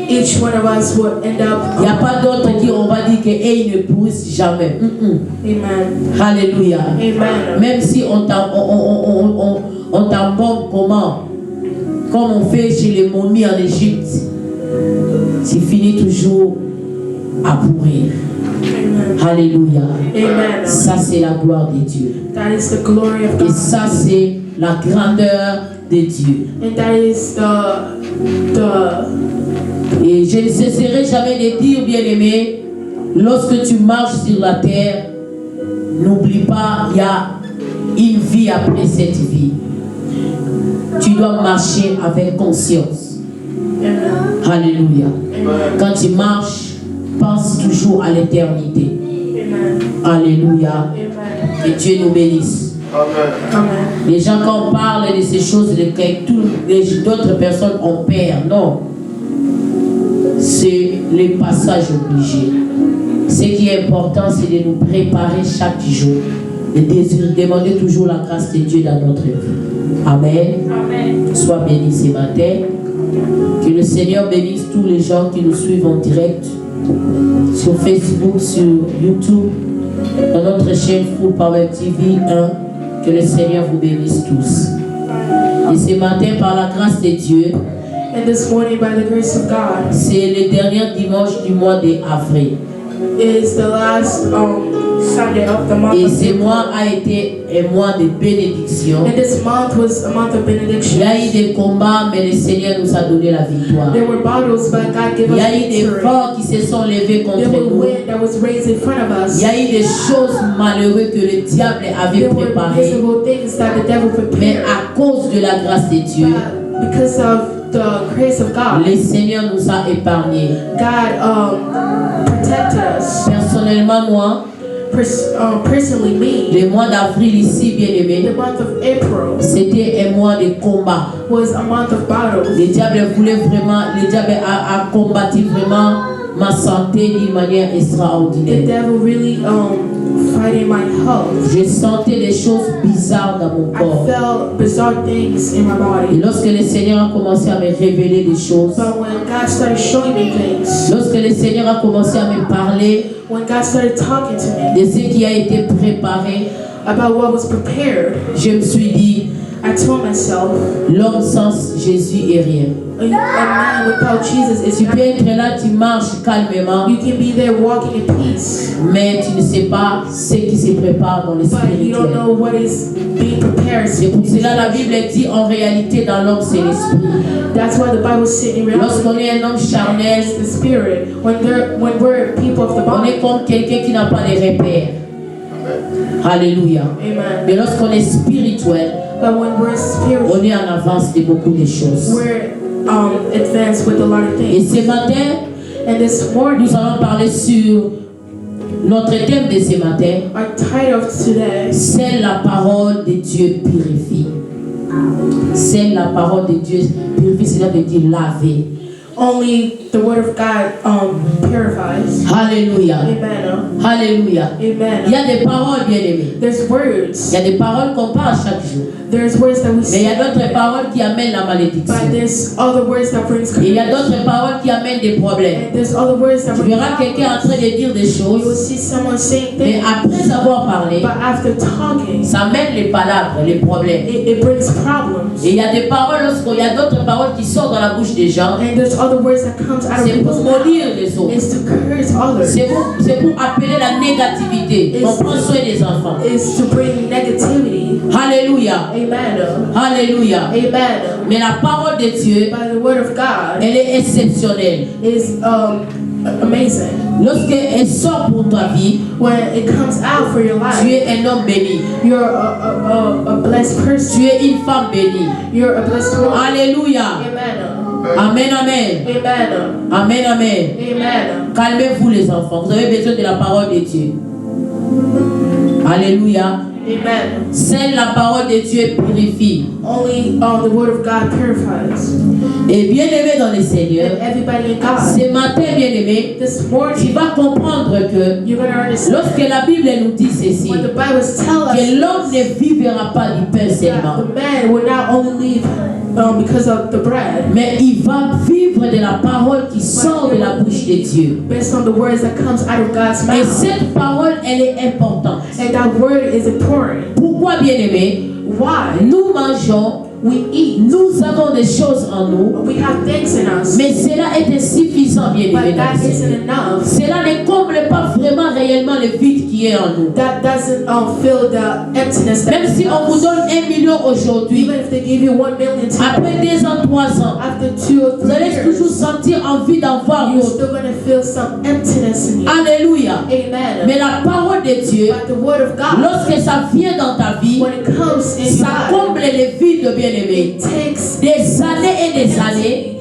each one of us will end up. Il n'y a pas d'autres qui, on va dire qu'ils ne pourrissent jamais. Amen. Alléluia. Amen. Même si on t'embombe comment? Comme on fait chez les momies en Égypte, tu finis toujours à pourrir. Amen. Alléluia. Amen. Ça, c'est la gloire de Dieu. That is the glory of Et God. ça, c'est la grandeur de Dieu. And that is the Et je ne cesserai jamais de dire, bien-aimé, lorsque tu marches sur la terre, n'oublie pas, il y a une vie après cette vie. Tu dois marcher avec conscience. Amen. Alléluia. Amen. Quand tu marches, pense toujours à l'éternité. Amen. Alléluia. Amen. Que Dieu nous bénisse. Amen. Les gens, quand on parle de ces choses, d'autres personnes ont peur. Non. C'est les passages obligés. Ce qui est important, c'est de nous préparer chaque jour. Et demander toujours la grâce de Dieu dans notre vie. Amen. Amen. Sois béni ce matin. Que le Seigneur bénisse tous les gens qui nous suivent en direct sur Facebook, sur YouTube, dans notre chaîne Full Power TV 1. Que le Seigneur vous bénisse tous. Et ce matin, par la grâce de Dieu, And this morning, by the grace of God, c'est le dernier dimanche du mois d'avril. is the last Sunday of the month. Et of ce April. mois a été un mois de bénédiction. And this month was a month of Il benediction. y a eu des combats, mais le Seigneur nous a donné la victoire. There were battles, but God gave Il us y a eu des victory. vents qui se sont levés contre There were nous. wind that was raised in front of Il us. y a eu des choses malheureuses que le diable avait There were préparées. visible things that the devil Mais prepared. à cause de la grâce de Dieu, But because of the grace of God, le Seigneur nous a épargnés. God protected us. Personnellement, moi, Personally, me, le mois d'avril ici, bien the aimé, month of April c'était un mois de combat. was a month of battles. Le diable a combattu vraiment ma santé d'une manière The extraordinaire. devil really fighting my health. Je sentais des choses bizarres dans mon I corps. felt bizarre things in my Et body. lorsque le Seigneur a commencé à me révéler des choses, But when God started showing me things, lorsque le Seigneur a commencé à me parler when God started talking to me de ce qui a été préparé, about what was prepared, je me suis dit, I told myself, l'homme sans Jésus est rien. a man without Jesus is Tu peux être là, tu marches calmement, You can be there walking in peace, mais tu ne sais pas ce qui se prépare dans le but you don't spirituel. know what is being prepared. C'est pour cela la Bible dit en réalité dans l'homme c'est l'esprit. That's why the Bible says in reality, Lorsqu'on est un homme charnel, it's the spirit. When we're people of the on body, est comme quelqu'un qui n'a pas de repères. Alléluia. amen. Mais lorsqu'on est spirituel, But when we're spiritual, on est en avance de beaucoup de choses. we're advanced with a lot of Et things. ce matin, And this morning, nous allons parler sur notre thème de ce matin. our title of today, C'est la parole de Dieu purifie. C'est la parole de Dieu purifie, cela veut dire laver. only The word of God purifies. Alléluia. Amen. Alléluia. Amen. Il y a des paroles, bien aimées. There's words. Il y a des paroles qu'on parle chaque jour. There's words that we Mais il y say. a d'autres paroles qui amènent la malédiction. But there's other words that brings Et il y a condemnation. d'autres paroles qui amènent des problèmes. And there's other words that Tu bring verras quelqu'un en problems. train de dire des You will choses, see someone saying mais things, après avoir parlé, but after talking, ça mène les palabres, les problèmes. it brings problems. Et il y a des paroles, lorsqu'il y a d'autres paroles qui sortent dans la bouche des gens, And there's other words that comes out of c'est pour people's mouth. maudire les autres. It's to curse others. C'est pour appeler la négativité. On prend soin des enfants. It's to bring negativity. Alléluia. Amen. Alléluia. Amen. Mais la parole de Dieu, By the word of God elle est exceptionnelle. is amazing. Lorsqu'elle sort pour ta vie, When it comes out for your tu life, es un homme béni. you're a blessed person. Tu es une femme bénie. You're a blessed woman. Alléluia. Amen. Amen, amen. Amen. Amen, amen. Amen. Calmez-vous les enfants. Vous avez besoin de la parole de Dieu. Alléluia. Amen. Seule la parole de Dieu purifie. Only the word of God purifies. Et bien aimé dans le Seigneur, And everybody in God. ce matin bien aimé, This tu morning, vas comprendre que you're going to understand lorsque la Bible nous dit ceci, what the Bible tells us que l'homme ne vivra pas du pain that seulement, the man will not only live because of the bread, mais il va vivre de la parole qui sort de la bouche de Dieu. based on the words that comes out of God's Et mouth. cette parole, elle est importante. And that word is important. Pourquoi bien aimé? Why? Nous mangeons, We eat. nous avons des choses en nous, We have things in us. mais cela est insuffisant bien aimé. But dans that le Seigneur. isn't enough. Cela ne comble pas vraiment réellement le vide qui est en nous. That doesn't fill the emptiness that Même is si in on vous us. donne 1 million aujourd'hui, Even if they give you 1 million après today, 2 ans, 3 ans, after 2 or vous 3 allez toujours years, sentir envie d'en voir you're d'autres. still going to feel some emptiness in you. Alléluia. Amen. Mais la parole de Dieu, But the word of God, lorsque ça vient dans ta vie, when it comes in ça your comble life, les vides, bien-aimés. it takes Des années et des années,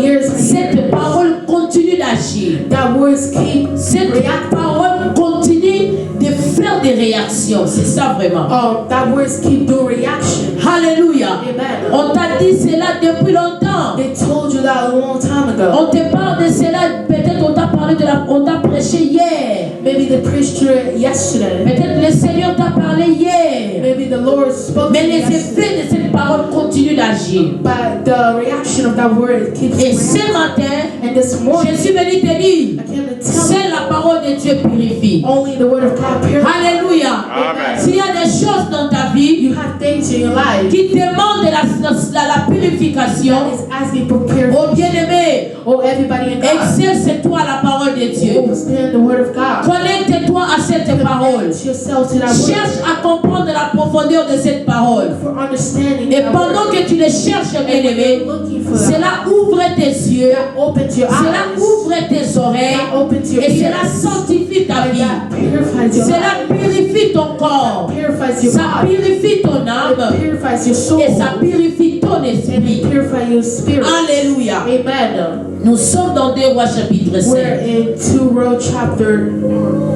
years and cette years. parole continue d'agir. That words keep Cette reacting. parole continue de faire des réactions. C'est ça vraiment. That words keep doing reaction. Alléluia. Amen. On t'a dit cela depuis longtemps. They told you that a long time ago. On te parle de cela. Peut-être on t'a parlé on t'a prêché hier. Maybe they preached to it yesterday. Peut-être le Seigneur t'a parlé hier. Maybe the Lord spoke Mais to you les yesterday. effets de cette parole continuent d'agir. But the reaction of that word keeps Et reacting. ce matin, And this morning, je suis venu te I dire, came to tell c'est la parole de Dieu purifie. you only the word of God purifies. Alléluia. Amen. S'il y a des choses dans ta vie You have things in your life qui demandent la purification, that is asking for oh purification. bien-aimé, Oh, everybody in God, exerce-toi la parole de Dieu. understand the word of God. Connecte-toi à cette parole. Connect yourself to that word Cherche à comprendre la profondeur de cette parole. for understanding Et that pendant word. que tu le cherches, And when bien-aimé, you're looking for that, cela ouvre tes yeux, that opens your cela eyes, ouvre tes oreilles, that opens your et cela ears, sanctifie ta and vie. that purifies your Cela life, purifie ton corps. purifies your Ça body, purifie ton it âme. purifies your soul, Et ça purifie ton and esprit. it purifies your spirit. Alléluia. Amen. Nous sommes dans 2 Rois chapitre We're 5. in 2 Road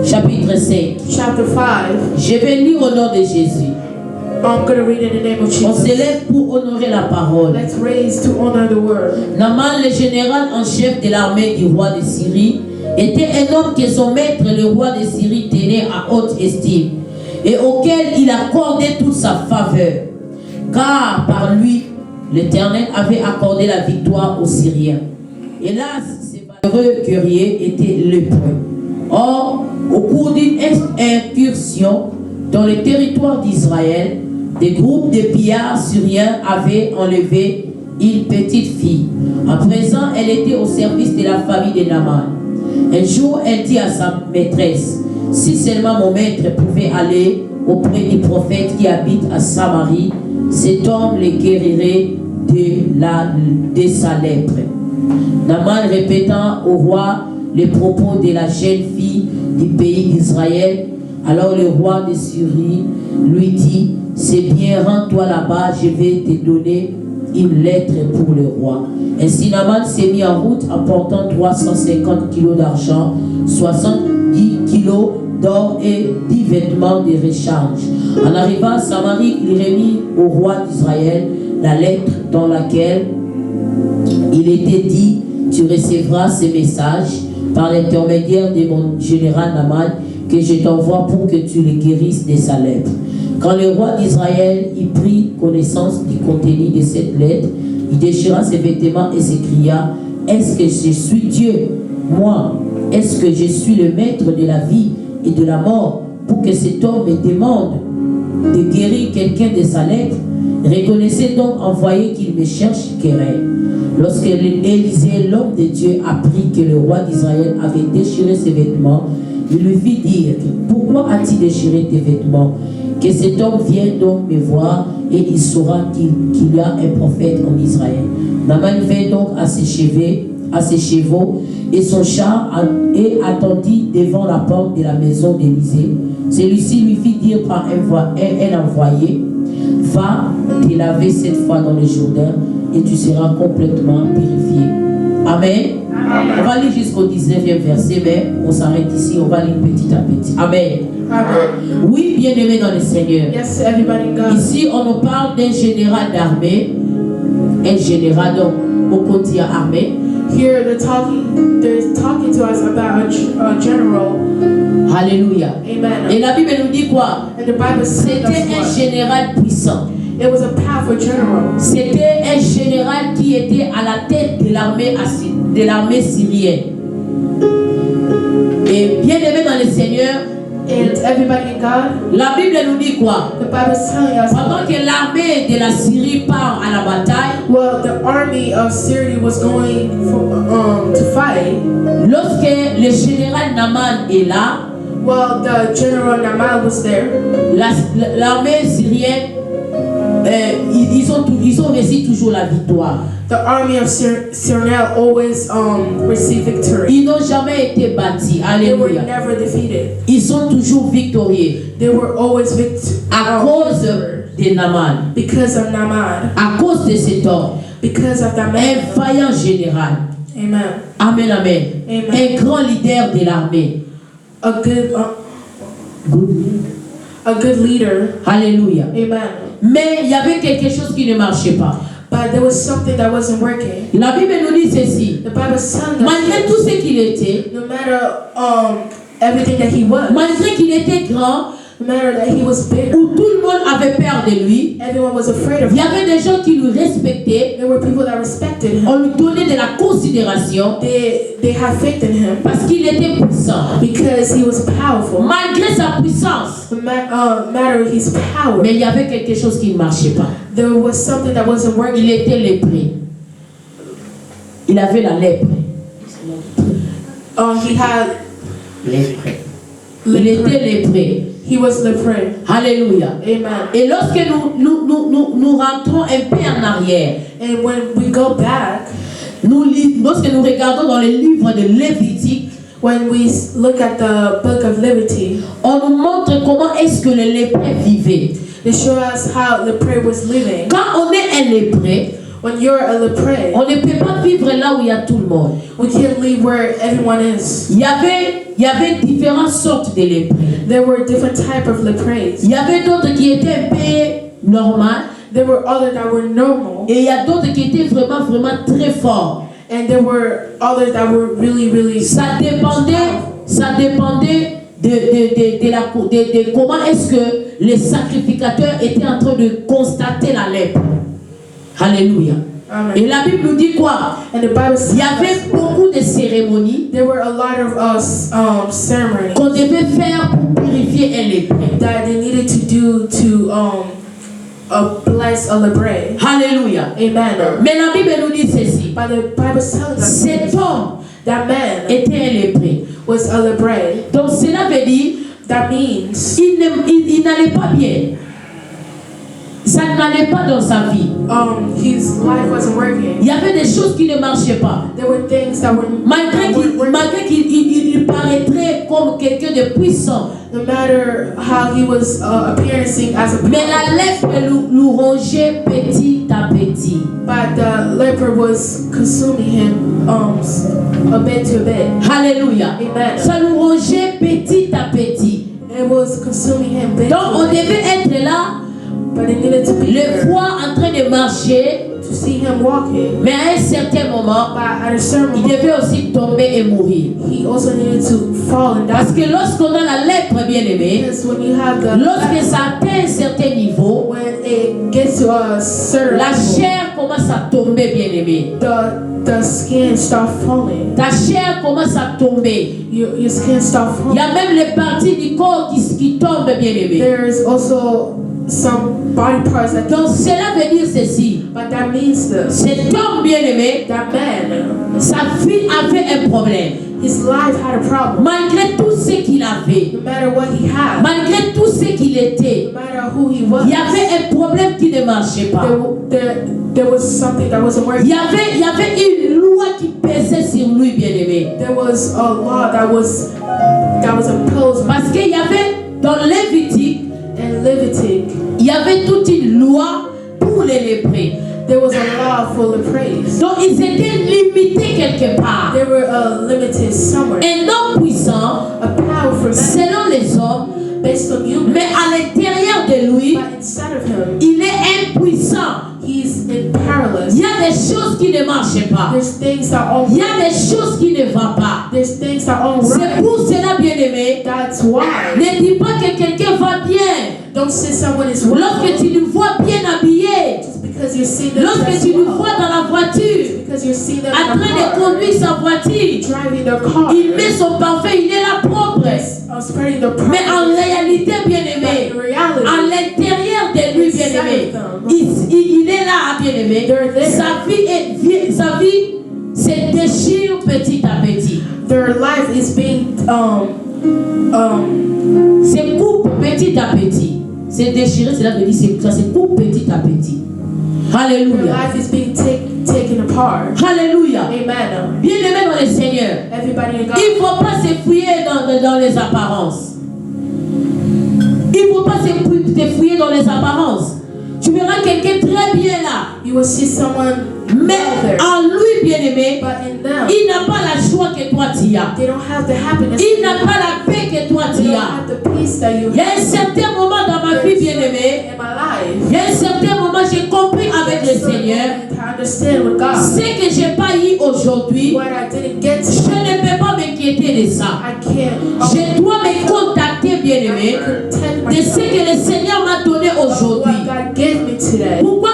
Chapitre 5. chapter 5. Je vais lire au nom de Jésus. I'm going to read in the name of On Jesus. s'élève pour honorer la parole. Let's raise to honor the word. Naaman, le général en chef de l'armée du roi de Syrie, était un homme que son maître, le roi de Syrie, tenait à haute estime et auquel il accordait toute sa faveur. Car par lui, l'Éternel avait accordé la victoire aux Syriens. Hélas, ces valeureux guerriers étaient lépreux. Or, au cours d'une incursion dans le territoire d'Israël, des groupes de pillards syriens avaient enlevé une petite fille. À présent, elle était au service de la famille de Naaman. Un jour, elle dit à sa maîtresse, « Si seulement mon maître pouvait aller auprès du prophète qui habite à Samarie, cet homme les guérirait de sa lèpre. » Naaman répétant au roi les propos de la jeune fille du pays d'Israël, alors le roi de Syrie lui dit, « C'est bien, rends-toi là-bas, je vais te donner une lettre pour le roi. » Ainsi Naaman s'est mis en route apportant 350 kilos d'argent, 70 kilos d'or et 10 vêtements de rechange. En arrivant à Samarie, il remit au roi d'Israël la lettre dans laquelle il était dit tu recevras ces messages par l'intermédiaire de mon général Naaman que je t'envoie pour que tu le guérisses de sa lèpre. Quand le roi d'Israël y prit connaissance du contenu de cette lettre, il déchira ses vêtements et s'écria: est-ce que je suis Dieu, moi? Est-ce que je suis le maître de la vie et de la mort pour que cet homme me demande de guérir quelqu'un de sa lèpre? Reconnaissez donc, envoyé, qu'il me cherche querelle. Lorsque Élisée, l'homme de Dieu, apprit que le roi d'Israël avait déchiré ses vêtements, il lui fit dire: pourquoi as-tu déchiré tes vêtements? Que cet homme vienne donc me voir et il saura qu'il y a un prophète en Israël. Naaman vint donc à ses chevaux et son char et attendit devant la porte de la maison d'Élisée. Celui-ci lui fit dire par un envoyé: va te laver 7 fois dans le Jourdain et tu seras complètement purifié. Amen. Amen. On va lire jusqu'au 19e verset, mais on s'arrête ici, on va lire petit à petit. Amen. Amen. Oui, bien-aimés dans le Seigneur. Yes, everybody in God. Ici, on nous parle d'un général d'armée, un général donc au quotidien armé. Here they're talking to us about a general. Alléluia. Amen. Et la Bible nous dit quoi? And the Bible says c'était un général puissant. It was a powerful general. C'était un général qui était à la tête de l'armée syrienne. Et bien aimé dans le Seigneur, and everybody in God, la Bible nous dit quoi? The Bible is telling us, pendant que l'armée de la Syrie part à la bataille, well, the army of Syria was going to fight. Lorsque le général Naaman est là, well, the general Naaman was there. L'armée syrienne, ils ont réussi toujours la victoire. The army of Syria always received victory. Ils n'ont jamais été battus. Alléluia. They were never defeated. Ils sont toujours victorieux. They were always victorious. À cause de Naaman. Because of Naaman. À cause de cet homme. Because of that man. Un vaillant général. Amen. Amen, amen. Amen. Un grand leader de l'armée. A good leader. Alléluia. Amen. Mais il y avait quelque chose qui ne marchait pas. But there was something that wasn't working. La Bible nous dit ceci. The Bible tells us, malgré tout ce qu'il était, no matter everything that he was, malgré qu'il était grand, no matter that he was big, où tout le monde avait peur de lui, everyone was afraid of il y him. avait des gens qui le respectaient. There were people that respected him. On lui donnait de la considération. They had faith in him. Parce qu'il était puissant. Because he was powerful. Malgré sa puissance. Matter his power. Mais il y avait quelque chose qui ne marchait pas. There was something that wasn't working. Il était lépré. Il avait la lèpre. He had lépré. Il était lépré. He was leprous. Alléluia. Amen. Et lorsque nous rentrons un peu en arrière, and when we go back, lorsque nous regardons dans le livre de Lévitique, when we look at the book of Leviticus, on nous montre comment est-ce que le lépreux vivait. They show us how leprous was living. Quand on est un lépreux, when you're a lepreux, on ne peut pas vivre là où il y a tout le monde. We can't live where everyone is. Il y avait différentes sortes de lépreux. There were different type of leprous. Il y avait d'autres qui étaient un peu normales. There were others that were normal. Et il y a d'autres qui étaient vraiment très forts. And there were others that were really. Ça dépendait de comment est-ce que les sacrificateurs étaient en train de constater la lèpre. Alléluia. Amen. Et la Bible nous dit quoi? And the Bible says, il y avait beaucoup de cérémonies. There were a lot of ceremonies qu'on devait faire pour purifier un lépreux. That they needed to do to bless a lepreux. Alléluia. Amen. Mais la Bible nous dit ceci. But the Bible tells us cet homme that man était un lépreux. Was a lepreux. Donc cela veut dire that means il n'allait pas bien. Ça n'allait pas dans sa vie. His life wasn't working. Il y avait des choses qui ne marchaient pas. There were things that were malgré qu'il paraîtrait comme quelqu'un de puissant. No matter how he was appearing as a mais la lèpre nous rongeait petit à petit. But the leper was consuming him a bit to bit. Alléluia. Amen. Ça nous rongeait petit à petit. It was consuming him bit. Donc on devait être là. But it needed to be le foie en train de marcher to see him walking. Mais à un certain moment, But at a certain il moment, devait aussi tomber et mourir. he also needed to fall and Parce die. que lorsqu'on a la lèpre, bien aimé, Because when you have the lorsque ça atteint un certain niveau, when it gets to a certain la level, chair commence à tomber, bien aimé. the skin start falling. Ta chair commence à tomber. Your skin start Il y falling. a même les parties du corps qui tombent, bien aimé. There is also some body parts that Donc cela veut dire ceci. but that means this. Cet homme bien aimé, That man, sa vie avait un problème. his life had a problem. Malgré tout ce qu'il avait, No matter what he had, malgré tout ce qu'il était, no matter who he was, il y avait un problème qui ne marchait pas. there was something that wasn't Il y working. avait une loi qui pesait sur lui, bien aimé. There was a law that was imposed Parce qu'il y avait dans Lévitique, in Levitic. il y avait toute une loi pour les lépreux. There was a law for the praise. Donc ils étaient limités quelque part. They were limited somewhere. Un homme puissant, A powerful man selon les hommes, based on you, mais à l'intérieur de lui, but inside of him, il est impuissant. he's powerless. Il y a des choses qui ne marchent pas. There's things that aren't. Il y a des choses qui ne vont pas. There's things that aren't C'est right. pour cela, bien aimé, That's why. ne dis pas que quelqu'un va bien. Don't say someone is wrong Lorsque tu le vois bien habillé, just because you see them lorsque dressed tu le well. vois dans la voiture, Because you see them en in train a de car, conduire sa voiture, driving their car, il met son parfum, il est là propre. spreading the Mais en product. réalité, bien But aimé, in reality, à l'intérieur de lui, bien aimé, il est là, bien aimé. They're there. Sa vie se déchire petit à petit. their life is being Se coupe petit à petit. Se déchirer, cela veut dire ça se coupe petit à petit. their Alléluia. life is being taken apart. Alléluia. Amen. Bien aimé dans le Seigneur. Everybody in God. Il ne faut pas se fouiller dans les apparences. Il ne faut pas se fouiller dans les apparences. Tu verras quelqu'un très bien là. You will see someone Mais there, en lui, bien aimé, but in them, il n'a pas la joie que toi tu as. they don't have the happiness. Il n'a pas la paix que toi They tu don't as. have the peace that you Il y a have. un certain moment dans ma vie, bien aimé. In my life, Il y a un certain moment, j'ai compris avec le Seigneur. I understand with God. Ce que j'ai pas eu aujourd'hui, What I didn't get, je ne peux pas m'inquiéter de ça. I can't. Je dois me contacter, bien aimé, Protect de ce myself. que le Seigneur m'a donné aujourd'hui. What God gave me today, Pourquoi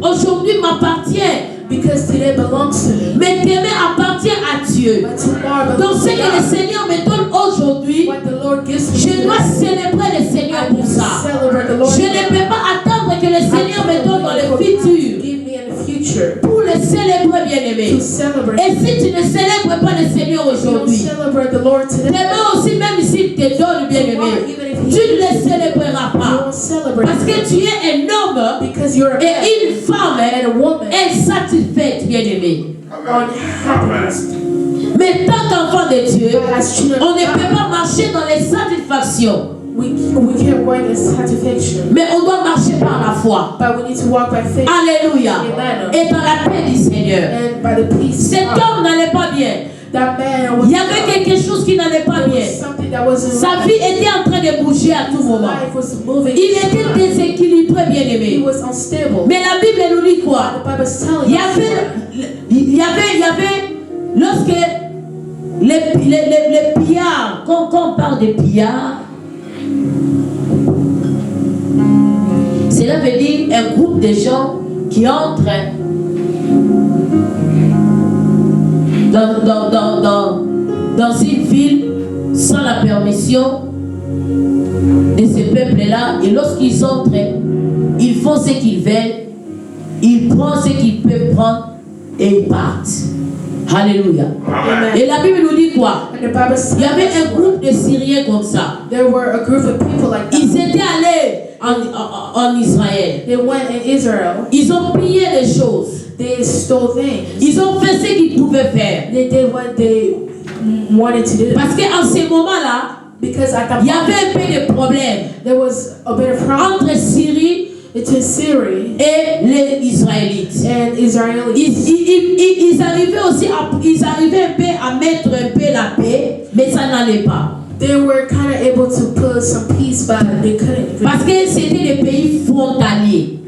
aujourd'hui m'appartient, because today belongs to me. mais demain appartient à Dieu. But tomorrow Donc belongs ce to que le God. Seigneur me donne aujourd'hui, What the Lord gives me je dois today, célébrer le Seigneur I pour ça. celebrate the Lord. Je ne peux pas attendre que le Seigneur me donne dans le futur Give me in the future pour le célébrer, bien aimé. to celebrate. Et si tu ne célèbres pas le Seigneur If you don't aujourd'hui, celebrate the Lord today, demain aussi, même s'il te donne, bien aimé, tu ne le célébreras you pas. won't celebrate Parce que tu es un homme because you're a man et une femme and a woman insatisfaite, bien aimé. unhappiness. Mais tant qu'enfant de Dieu, As children on ne of peut God, pas marcher dans les satisfactions, we can't work in satisfaction, mais on doit marcher par la foi. but we need to walk by faith Alléluia. Amen. Et dans la paix du Seigneur. and by the peace Cet of God. homme n'allait pas bien. That man was, Il y avait quelque chose qui n'allait pas there bien. was something that wasn't Sa right. vie était en train de bouger à tout moment. Life was moving. Il était déséquilibré, bien He aimé. was unstable. Mais la Bible nous dit quoi? The Bible's telling Il us y avait, lorsque les pillards, quand on parle de pillards, cela veut dire un groupe de gens qui entrent dans une ville sans la permission de ce peuple-là, et lorsqu'ils entrent, ils font ce qu'ils veulent, ils prennent ce qu'ils peuvent prendre et ils partent. Alléluia. Amen. Et la Bible nous dit quoi? And the Bible says Il y avait un groupe de Syriens comme ça. there were a group of people like that. Ils étaient allés en Israël. They went in Israel. Ils ont pillé les choses. They stole things. Ils ont fait ce qu'ils pouvaient faire. They did what they wanted to do. Parce qu'en ce moment-là, Because at il y the avait un peu de problème there was a bit of problem entre Syrie between Syria et les Israélites. and Israelis. Ils arrivaient aussi ils arrivaient un peu à mettre un peu la paix, mais ça n'allait pas. They were kind of able to put some peace, but they couldn't. Parce que c'était des pays frontaliers.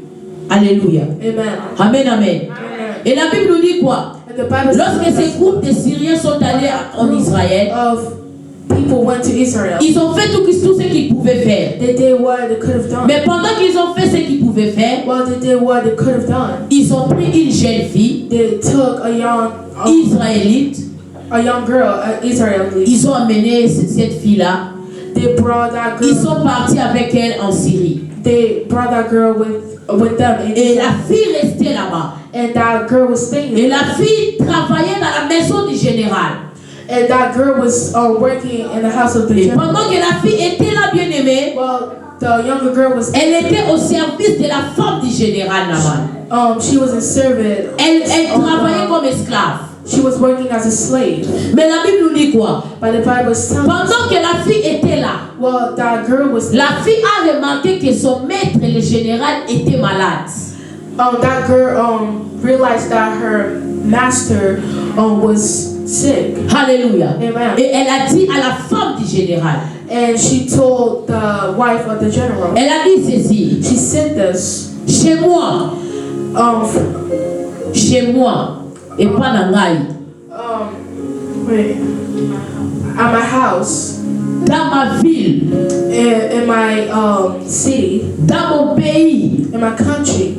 Alléluia. Amen. Amen, amen. Et la Bible nous dit quoi? And the Bible Lorsque says ces groupes de Syriens sont allés en Israël, of people went to Israel. ils ont fait tout ce qu'ils pouvaient faire. They did what they could have done. Mais pendant qu'ils ont fait ce qu'ils pouvaient faire, Well, they did what they could have done. ils ont pris une jeune fille They took a young israélite. girl, an Israeli. Ils ont amené cette fille-là. They brought that girl. Ils sont partis avec elle en Syrie. They brought that girl with them. Et la fille restait là-bas. And that girl was staying. Et la fille travaillait dans la maison du général. And that girl was working in the house of the Et general. pendant que la fille était là, bien aimée, Well, the younger girl was. elle était au service de la femme du général Naman. She was a servant. Elle travaillait comme esclave. She was working as a slave. Mais la Bible nous dit quoi? But the Bible was telling us. Pendant que la fille était là, Well, that girl was. la fille a remarqué que son maître, le général, était malade. That girl realized that her master was sick. Alléluia. Amen. Et elle a dit à la femme du général. And she told the wife of the general. Elle a dit ceci. She said this. Chez moi, et pas dans Ngaï. Wait. At my house. Dans ma ville. In my city. Dans mon pays. In my country.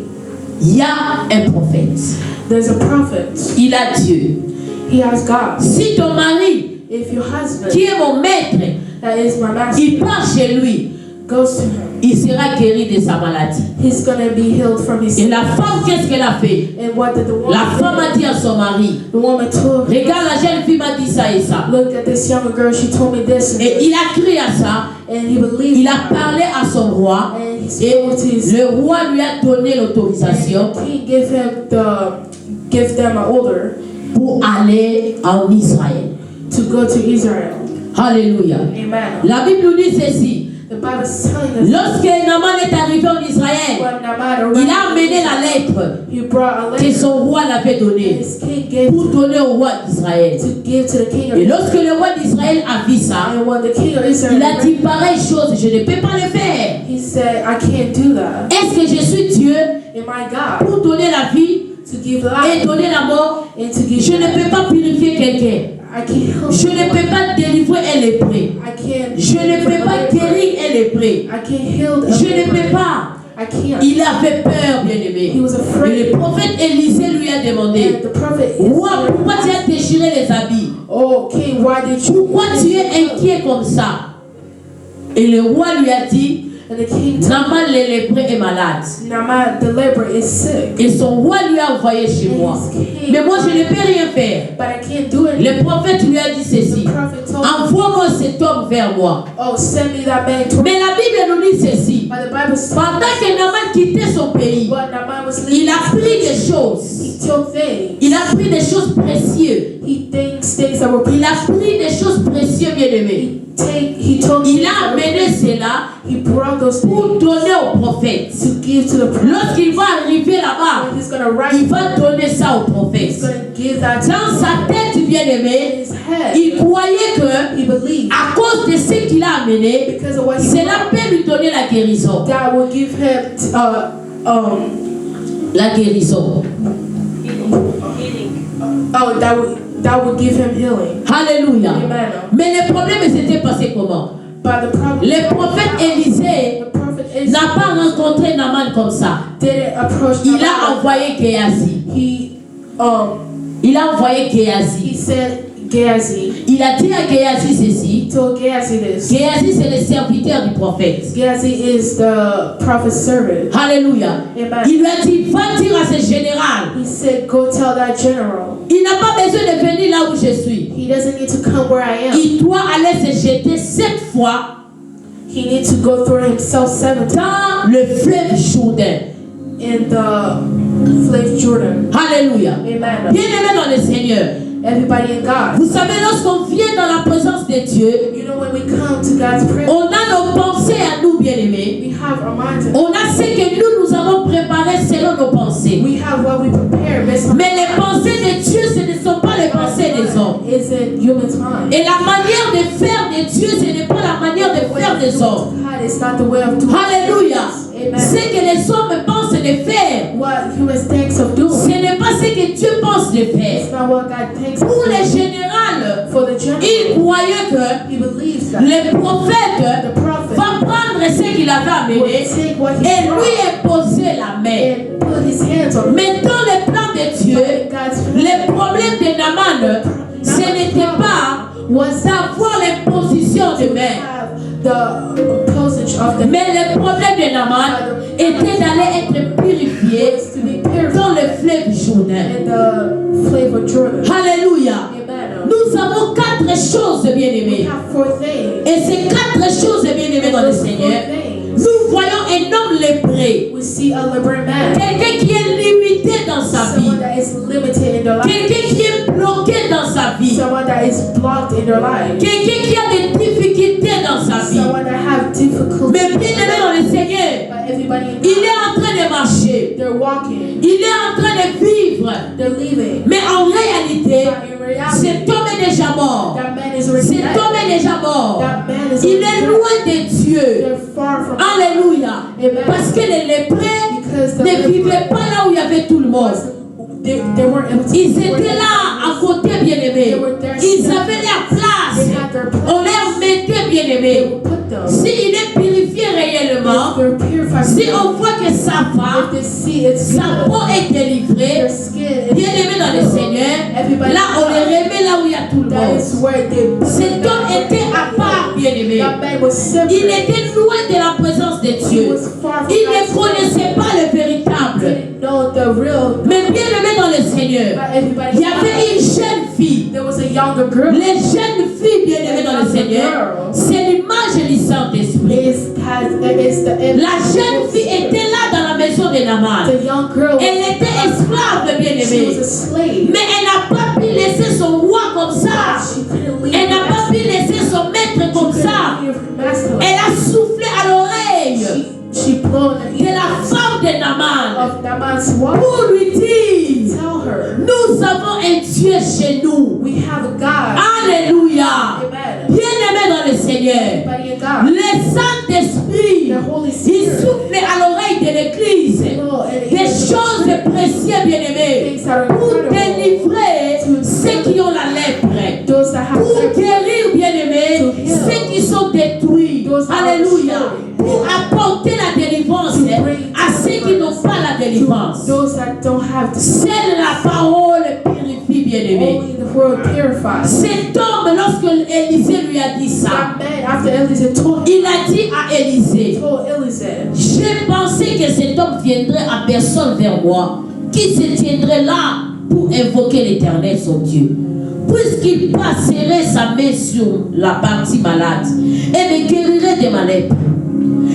Il y a un prophète. There's a prophet. Il a Dieu. He has God. Si ton mari, if your husband, qui est mon maître, that is my master, il part chez lui, goes to him, il sera guéri de sa maladie. He's gonna be healed from his. Et la femme, qu'est-ce qu'elle a fait? And what did the woman La femme a dit à son mari, the woman told him, regarde, la jeune fille m'a dit ça et ça. look at this younger girl, she told me this and Et this. il a crié à ça. And he believed. Il a parlé à son roi. And he Et spoke to his. le roi lui a donné l'autorisation He gave them an order pour aller en Israël. to go to Israel. Alléluia. Amen. La Bible nous dit ceci. The Bible is telling us. Lorsque Naman est arrivé en Israël, When Naaman il a amené la lettre he brought a que letter son roi l'avait donnée his king gave pour donner au roi d'Israël. to give to the king of Et lorsque le roi d'Israël a vu ça, And when the king of il Israel a dit pareille chose, je ne peux pas le faire. he said, I can't do that. Est-ce que je suis Dieu Am I God pour donner la vie to give et life donner la mort? and to give Je ne death? peux pas purifier quelqu'un. I can't help Je ne peux pas délivrer un lépreux. I can't Je ne peux pas guérir un lépreux. I can't heal the Je ne peux pas. I can't. Il avait peur, bien-aimé. He was afraid. Et le prophète Élisée lui a demandé, And the prophet roi, pourquoi tu as déchiré les habits? oh king, why did you Pourquoi tu es inquiet comme ça? Et le roi lui a dit, and the king told Naman le lépreux est malade. Naaman the leper is sick. Et son roi lui a envoyé chez moi. Mais moi je ne peux rien faire. But I can't do it. Le prophète lui a dit ceci, The prophet told him, envoie-moi cet homme vers moi. oh send me that man to Mais la Bible nous dit ceci, But the Bible says pendant que Naman quittait son pays, when Naaman was il leaving, a pris des choses. he took things. Il a pris des choses précieuses. He things that were Il a pris des choses précieuses, bien-aimés. he took Il a amené cela he brought those pour things donner au prophète. to give to the prophet. Lorsqu'il va arriver là-bas, And he's gonna write il va donner ça au prophète. he's gonna give that to Dans sa tête, in bien-aimé, his head. il croyait que, He believed à cause de ce qu'il a amené, because of what he cela peut lui donner la guérison. that will give him La guérison. that would give him healing. Alléluia. Amen. Mais le problème s'était passé comment? But the problem Le prophète Élisée the prophet is n'a pas rencontré Naman comme ça. didn't approach Il a Naaman. envoyé Géasi. He Il a envoyé Géasi. said Gehazi. Il a dit à Géasi ceci. He told Gehazi this. Géasi, c'est le serviteur du prophète. Gehazi is the prophet's servant. Alléluia. Amen. Il lui a dit, va dire à ce général. He said, go tell that general. Il n'a pas besoin de venir là où je suis. He doesn't need to come where I am. Il doit aller se jeter 7 fois He needs to go through himself 7 times dans le fleuve Jourdain. in the fleuve Jordan. Alléluia. Amen. Bien-aimé dans le Seigneur. Everybody in God. Vous savez, lorsqu'on vient dans la présence de Dieu, You know, when we come to God's presence, on a nos pensées à nous, bien-aimés. we have our minds. On a ce que nous avons préparé selon nos pensées. We have what we prepare based on Mais les pensées de Dieu, ce ne sont pas les pensées des hommes. isn't human's mind. Et la manière de faire de Dieu, ce n'est pas la manière de faire des hommes. God is not the way of doing Alléluia. Amen. Ce que les hommes pensent, ce de faire. what he was thinks of Ce doing. n'est pas ce que Dieu pense de faire. It's not what God thinks of Pour les doing. générales, For the general, il croyait que he believes that le prophète the prophet va prendre ce qu'il avait amené would take what he et lui brought imposer la main. and put his hands on it. Mais dans le plan de Dieu, But God's le problème de Naaman, ce n'était pas d'avoir l'imposition de main. have the posage of the Mais le problème de Naaman était d'aller être purifié was to be purified dans le fleuve Jourdain. in the flavor Jordan. Alléluia. Amen. Nous avons 4 choses, We bien-aimés. have 4 things. Et ces 4 choses, bien-aimés dans le Those 4 Seigneur, things. nous voyons un homme lépré. We see a liberal man. Quelqu'un qui est limité dans sa vie. Someone that is limited in their life. Quelqu'un qui est bloqué dans sa vie. Someone that is blocked in their life. Quelqu'un qui a des difficultés dans sa vie. Someone that have difficulty. Mais bien-aimé dans le Seigneur, But everybody in il est en train de marcher. they're walking. Il est en train de vivre. They're leaving. Mais en réalité, But in reality, cet homme est déjà mort. that man is already Cet dead. homme est déjà mort. That man is Il already est dead. loin de Dieu. They're far from Alléluia. Amen. Parce que les lépreux because the ne vivaient pas là où il y avait tout le monde. they weren't able to Ils étaient là à côté, bien-aimés. Ils avaient leur They place. had their place. On leur mettait, They bien-aimés. would put them. S'il est purifié réellement, If they're purified. si on voit que ça If va, they see it's sa good. peau est délivrée, Their skin is bien-aimé dans le Seigneur, Everybody là on les remet là où il y a tout le that monde. is where they put Cet them. homme était à part, bien-aimé. That man was separate. Il était loin de la présence de He Dieu. was far from Il ne God's connaissait pas le véritable. didn't know the real. Mais bien-aimé dans le Seigneur, But everybody il y avait une jeune fille. there was a younger girl. Les jeunes filles bien-aimées dans le Seigneur, c'est l'image du Saint-Esprit. La jeune fille était là dans la maison de Naaman. The young girl Elle était esclave, she bien-aimée. was a slave. Mais elle n'a pas pu laisser son roi comme ça. She couldn't leave Elle n'a her pas pu laisser son maître comme ça. master. Elle a soufflé à l'oreille She blown de la femme de Naaman of Naaman's wife. pour lui dire, Tell her nous avons un Dieu chez nous. we have a God. Alléluia. Amen. Bien-aimé dans le Seigneur, Everybody in God. le Saint-Esprit, The Holy il Spirit. souffle à l'oreille de l'Église Blow and des choses précieuses, bien-aimés, things that are pour incredible. délivrer ceux qui ont la lèpre, Those that have pour leprosy. guérir, bien-aimés, To heal. ceux qui sont détruits. Those that are Alléluia. destroyed. Pour apporter la délivrance To bring à ceux qui n'ont pas la délivrance. Those that don't have the Seule la parole purifie, bien-aimés. only the world purifies. Cet homme, lorsque Élisée lui a dit ça, That man, after Eliezer told il a dit à Élisée, Eliezer, j'ai pensé que cet homme viendrait à personne vers moi, qui se tiendrait là pour invoquer l'Éternel, son Dieu. Puisqu'il passerait sa main sur la partie malade et me guérirait de ma lèpre.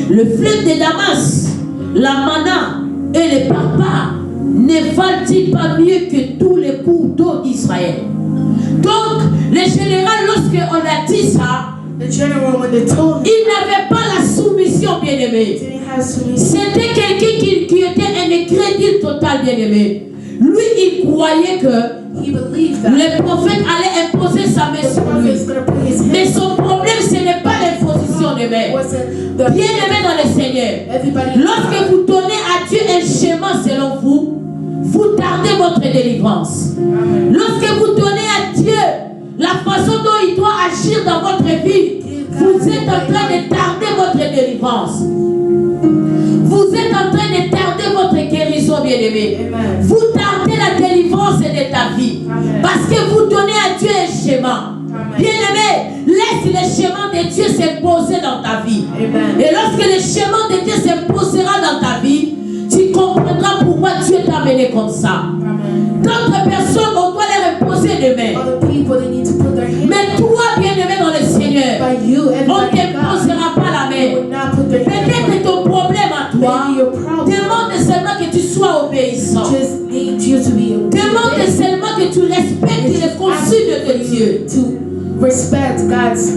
Le fleuve de Damas, la manna et le papa ne valent-ils pas mieux que tous les cours d'eau d'Israël? Donc, le général, lorsqu'on a dit ça, the general, when they told him, il n'avait pas la soumission, bien-aimé. didn't have to C'était quelqu'un qui était un incrédule total, bien-aimé. Lui, il croyait que he believed that le prophète allait imposer sa main the sur prophet lui. is going to put his Mais hands son problème, ce n'est pas l'imposition de main. wasn't the Bien-aimé dans le Seigneur, everybody. lorsque vous donnez à Dieu un schéma selon vous, vous tardez votre délivrance. Amen. Lorsque vous donnez à Dieu la façon dont il doit agir dans votre vie, vous êtes en train de tarder votre délivrance. Vous êtes en train de tarder votre guérison, bien-aimé. Amen. Vous tardez la délivrance de ta vie. Amen. Parce que vous donnez à Dieu un schéma. Amen. Bien-aimé, laisse le schéma de Dieu s'imposer dans ta vie. Amen. Et lorsque le schéma de Dieu s'imposera dans ta vie, tu comprendras pourquoi Dieu t'a amené comme ça. Amen. D'autres personnes, on doit leur imposer des mains. Other people, they need to put their hands. Mais toi, bien-aimé dans le Seigneur, But you, on ne everybody in God, t'imposera pas la they main. would not put their hands. Peut-être ton problème à toi, Maybe your problem demande seulement que tu sois obéissant. just needs you to be Demande obedient. seulement que tu respectes les consignes de Dieu. To respect God's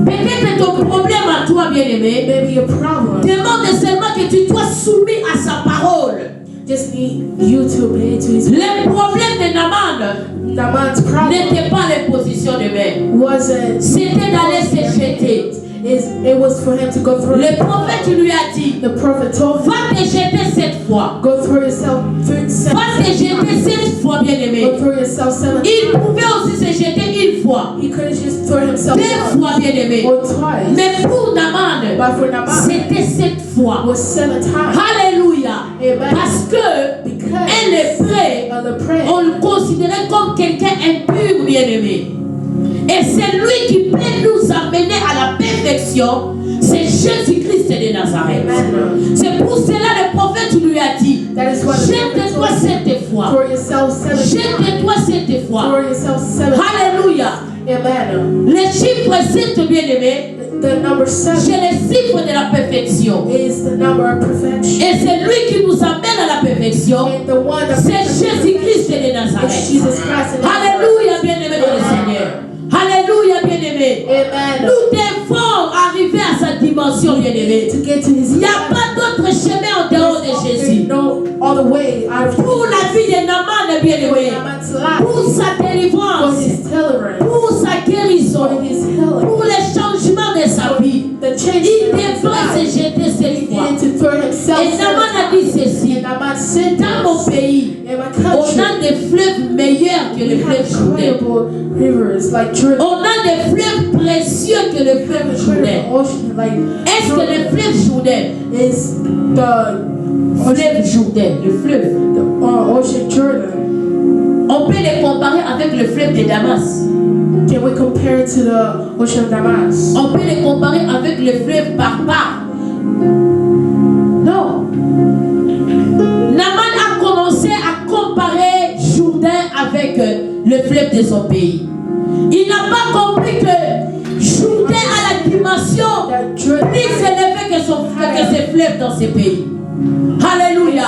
Peut-être ton problème à toi, bien-aimé, maybe a problem. demande seulement que tu sois soumis à sa parole. Just need you to obey to his Le problème de Naaman Naaman's problem n'était pas l'imposition de main. wasn't C'était d'aller se jeter. it was for him to go through. Le prophète lui a dit, The prophet told him, va te jeter 7 fois. go through yourself 7 Va te jeter 7 fois, bien-aimé. Go through yourself 7 Il pouvait aussi se jeter une fois, He could have just throw himself 2 fois, bien-aimé. or twice. Mais pour Naaman, But for Naaman, c'était 7 fois. was 7 times. Alléluia. Amen. Parce que Because un lépreux, of the prayer, on le considérait comme quelqu'un impur, bien-aimé. Et c'est lui qui peut nous amener à la perfection. C'est Jésus-Christ de Nazareth. Amen. C'est pour cela le prophète lui a dit, That is why the prophet jette-toi told him, 7 fois. throw yourself 7 times. Jette-toi 7 fois. Throw yourself 7 times. Alléluia. Amen. Le chiffre 7, bien-aimé, The number 7 c'est le chiffre de la perfection. is the number of perfection. Et c'est lui qui nous amène à la perfection. And the one that C'est Jésus-Christ de is Nazareth. Jesus Christ. in Alléluia, bien-aimé dans le Seigneur. Alléluia, bien-aimé. Amen. Nous devons arriver à sa dimension, bien-aimé. To get to his Il n'y a pas d'autre chemin en dehors de Jésus. No other way out of Pour la vie de Naaman, bien-aimé. Naaman's life, Pour sa for délivrance. his deliverance, Pour sa guérison. for his healing, Pour le changement de sa vie. the change Il in his devrait se life. jeter cette fois. He needed to throw himself. Et Naaman a dit ceci. And Naaman said Dans mon this, pays, in my on country, a des fleuves meilleurs que we le have fleuve Jourdain. incredible rivers like Jordan. On a des fleuves précieux que le fleuve Jourdain. Incredible ocean like Est-ce que le fleuve Jourdain, is the fleuve Jourdain, le fleuve, ocean Jordan. on peut les comparer avec le fleuve de Damas. Can we compare it to the ocean of Damas? On peut les comparer avec le fleuve Barbare. Non. Naaman a commencé à comparer Jourdain avec le fleuve de son pays. Il n'a pas compris que Jourdain a la dimension That Jordan plus élevée que ses fleuves dans ses pays. Alléluia.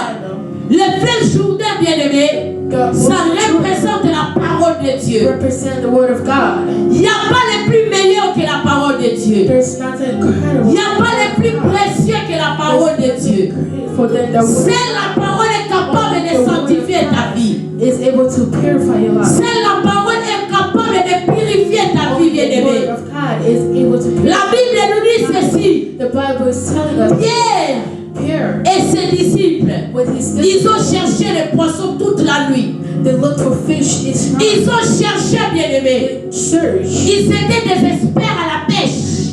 Le fleuve Jourdain, bien-aimé, ça représente la parole de Dieu. represent the word of God. Il n'y a pas les plus meilleurs que la parole de Dieu. There's nothing Il incredible n'y a pas les plus précieux que la parole de Dieu. for them that Seule la parole est capable de sanctifier ta vie. is able to purify your life. Seule la parole est capable de purifier ta vie, The word bien-aimée. of God is able to purify. La Bible nous dit ceci. The Bible is telling us Pierre Pierre et ses disciples, with his ils ont cherché les poissons toute la nuit. they looked for fish each night. Ils ont cherché, bien-aimés. Search. Ils étaient des experts à la pêche.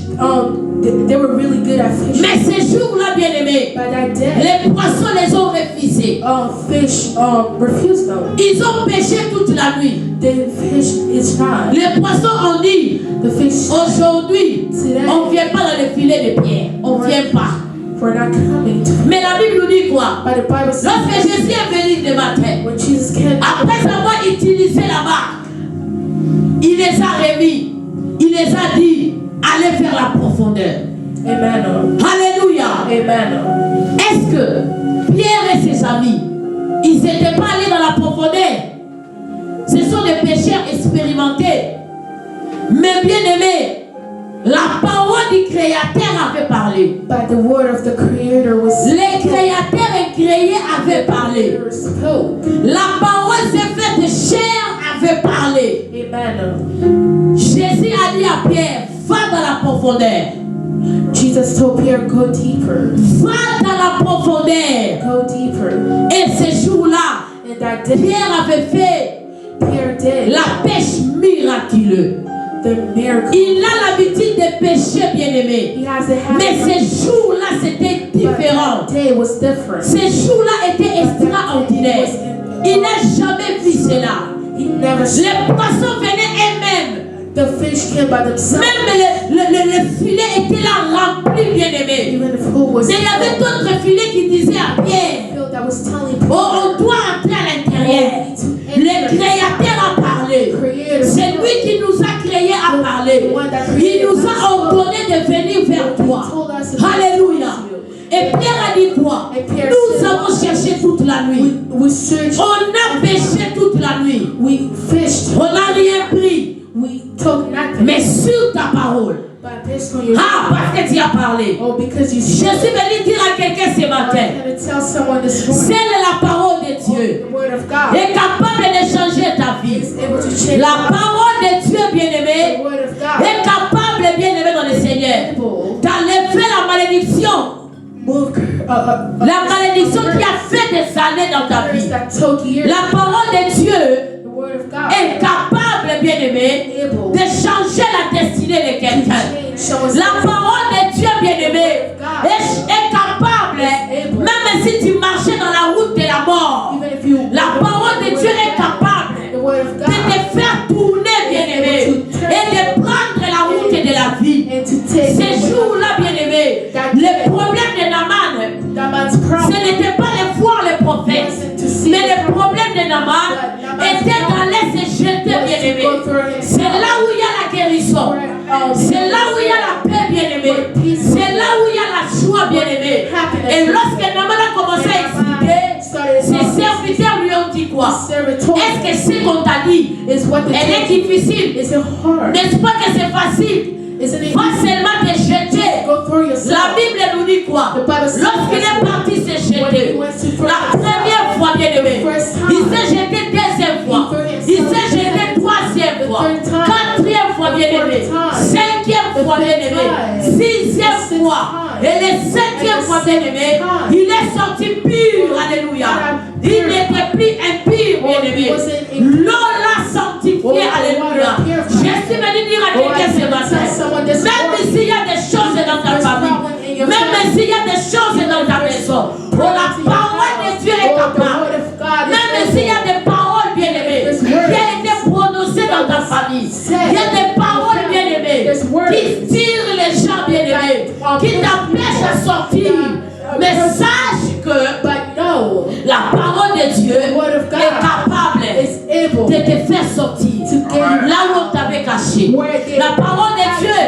They were really good at fishing. Mais ces jours-là, bien-aimés, By that day, les poissons les ont refusés. fish refused them. Ils ont pêché toute la nuit. They fished each night. Les poissons ont dit, The fish aujourd'hui, on ne vient pas dans le filet de Pierre. On ne vient pas. were not coming to. Mais la Bible nous dit quoi? But the Bible says Lorsque Jésus est venu le matin, when Jesus came, après avoir utilisé la barque, il les a remis. Il les a dit, allez vers la profondeur. Amen. Alléluia. Amen. Est-ce que Pierre et ses amis, ils n'étaient pas allés dans la profondeur? Ce sont des pécheurs expérimentés. Mais bien aimés, la parole du Créateur avait parlé. But the word of the Creator was Les créateurs et créés avaient parlé. spoke. La parole s'est faite chair avait parlé. Amen. Jésus a dit à Pierre, va dans la profondeur. Jesus told Pierre, go deeper. Va dans la profondeur. Go deeper. Et ce jour-là, And that day, Pierre avait fait Pierre did la pêche miraculeuse. the miracle. Il a l'habitude de pêcher, bien-aimé. He has a habit. Mais ce jour-là, c'était But différent. that day was different. Ce jour-là était extraordinaire. Il n'a jamais vu cela. He never. Les poissons venaient eux-mêmes. The fish came by themselves. Même le filet était là rempli, bien-aimé. Even the food was Mais il y avait d'autres filets qui disaient à Pierre, filled that was telling oh, on doit entrer à l'intérieur. Le Créateur a parlé. C'est lui qui nous a créés à parler. Il nous a ordonné de venir vers toi. Alléluia. Et Pierre a dit quoi? Nous avons cherché toute la nuit. We searched. On a pêché toute la nuit. We fished. On n'a rien pris. We took nothing. Mais sur ta parole. But based on your. Ah, parce que tu as parlé. Oh, because you. Je suis venu dire à quelqu'un ce matin. I'm going to tell someone this morning. Seule la parole de Dieu The word of God est capable de changer ta vie. is able to change. La parole de Dieu, bien-aimé, The word of God est capable, bien-aimé dans le Seigneur, malédiction. La malédiction qui a fait des années dans ta vie. La parole de Dieu est capable, bien-aimé, de changer la destinée de quelqu'un. La parole de Dieu, bien-aimé, est capable, même si tu marchais dans la route de la mort, la parole de Dieu est capable de te faire tourner, bien-aimé, et de prendre la route de la vie. Ces jours-là, bien-aimé, le problème de Naaman, ce n'était pas de voir les prophètes, mais le problème de Naaman était d'aller se jeter, bien-aimé. C'est là où il y a la guérison. C'est là où il y a la paix, bien-aimé. C'est là où il y a la joie, bien-aimé. Et lorsque Naaman a commencé à expliquer, ses serviteurs lui ont dit quoi? Est-ce que ce qu'on t'a dit, elle est difficile? N'est-ce pas que c'est facile? Pas seulement te jeter. La Bible nous dit quoi? Lorsqu'il est parti se jeter, la première fois, bien-aimé, il s'est jeté deuxième fois, il s'est jeté troisième fois, quatrième fois, bien-aimé, cinquième fois, bien-aimé, sixième fois, et le septième fois, bien-aimé, il est sorti pur. Alléluia. Il n'était plus impur, bien-aimé. L'eau l'a sanctifié. Alléluia. Je suis venu dire à quelqu'un ce matin, même s'il y a des choses dans ta famille, même s'il y a des choses dans ta maison, la parole de Dieu est capable. Même s'il y a des paroles, bien-aimées, qui ont été prononcées dans ta famille, il y a des paroles, bien-aimées, qui tirent les gens, bien-aimés, qui t'empêchent de sortir. Mais sache que la parole de Dieu est capable de te faire sortir là où on t'avait caché. La parole de Dieu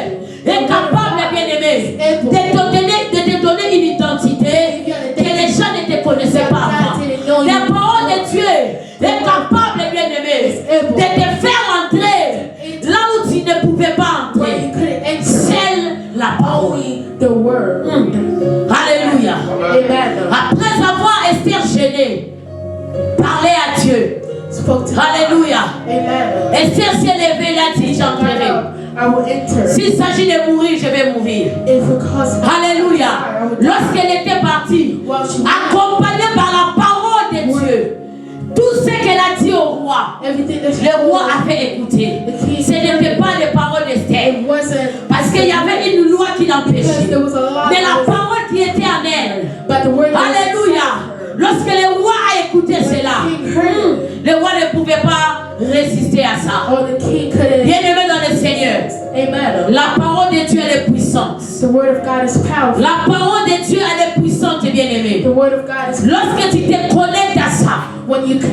est capable, bien-aimé, de te donner une identité que les gens ne te connaissaient pas avant. La parole de Dieu est capable, bien-aimé, de te faire entrer là où tu ne pouvais pas entrer. C'est la parole. Alléluia. Après avoir Esther gênée, parler à Dieu. Alléluia. Esther s'est levée, elle a dit, j'entrerai. S'il s'agit de mourir, je vais mourir. Alléluia. Lorsqu'elle était partie, accompagnée par la parole de Dieu, tout ce qu'elle a dit au roi, le roi avait écouté. Ce n'était pas les paroles d'Esther, parce qu'il y avait une loi qui l'empêchait. Mais la parole qui était en elle. Alléluia. Lorsque le roi a écouté cela, le roi ne pouvait pas résister à ça. Bien-aimé dans le Seigneur, la parole de Dieu elle est puissante. La parole de Dieu elle est puissante et bien-aimée. Lorsque tu te connectes à ça,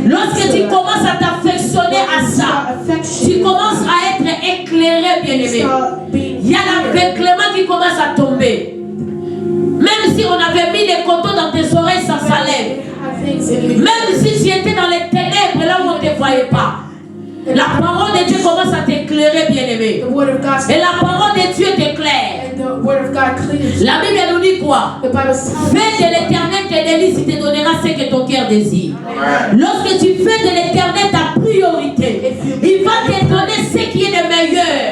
lorsque tu commences à t'affectionner à ça, tu commences à être éclairé, bien-aimé. Il y a l'aveuglement qui commence à tomber. Même si on avait mis les coteaux dans tes oreilles, ça s'enlève. Même si tu étais dans les ténèbres, là où on ne te voyait pas, la parole de Dieu commence à t'éclairer, bien-aimé. Et la parole de Dieu t'éclaire. La Bible nous dit quoi? Fais de l'Éternel tes délices, il te donnera ce que ton cœur désire. Lorsque tu fais de l'Éternel ta priorité, il va te donner ce qui est le meilleur.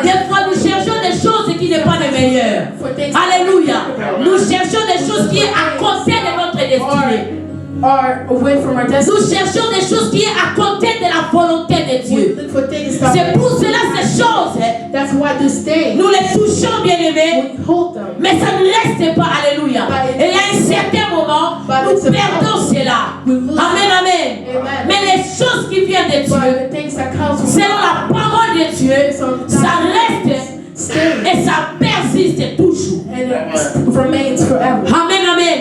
Des fois, nous cherchons des choses qui n'est pas le meilleur. Alléluia. Nous cherchons des choses qui est à côté de notre destinée. Nous cherchons des choses qui est à côté de la volonté de Dieu. C'est pour cela ces choses, nous les touchons, bien-aimés, mais ça ne reste pas. Alléluia. Et à un certain moment, nous perdons cela. Amen, amen. Mais les choses qui viennent de Dieu, selon la parole de Dieu, ça reste et ça persiste toujours. Amen, amen.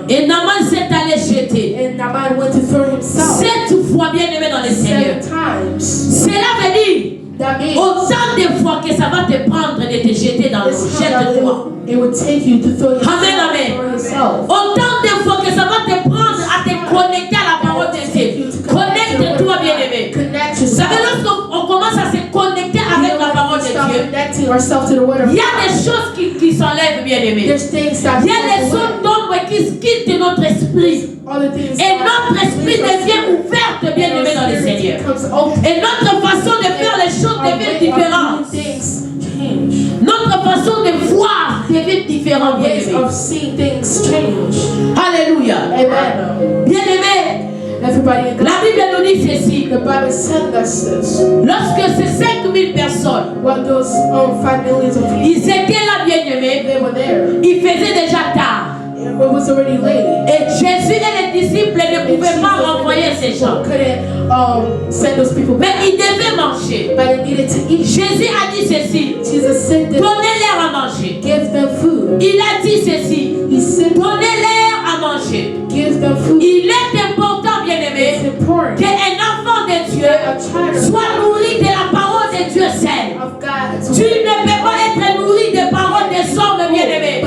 Et Naaman s'est allé jeter. 7 fois, bien aimé dans le Seigneur. Cela veut dire autant de fois que ça va te prendre de te jeter dans l'eau, jette-toi. Amen, amen. Autant de fois que ça va te prendre à te connecter à la parole de Dieu. Connecte-toi, bien aimé. Vous savez, lorsqu'on commence à se connecter avec la parole de Dieu, il y a des choses qui s'enlèvent, bien aimé. Il y a les zones d'ombre qui quittent notre esprit. Et notre esprit devient ouverte, bien aimé dans le Seigneur. Et notre façon de faire les choses devient différente. Notre façon de voir devient différente. changeront, ways bien-aimés. of seeing things change. Alléluia. Amen. Bien-aimés, Everybody in la God. Bible nous dit ceci. The Bible is telling us this. Lorsque ces 5000 personnes, When those 5 millions of people, ils étaient là, bien-aimés, they were there. il faisait déjà tard. It was already late. Et Jésus et les disciples ne pouvaient pas renvoyer ces gens. Couldn't send those people Mais back. ils devaient manger. But they needed to eat. Jésus a dit ceci. Jesus said that Donnez-leur à manger. give them food. Il a dit ceci. He said Donnez-leur à manger. give them food. Il est important, bien-aimé, It's important. qu'un enfant de Dieu A child soit nourri de la parole de Dieu seul. of God. Tu ne peux pas être nourri des paroles des hommes, bien-aimés.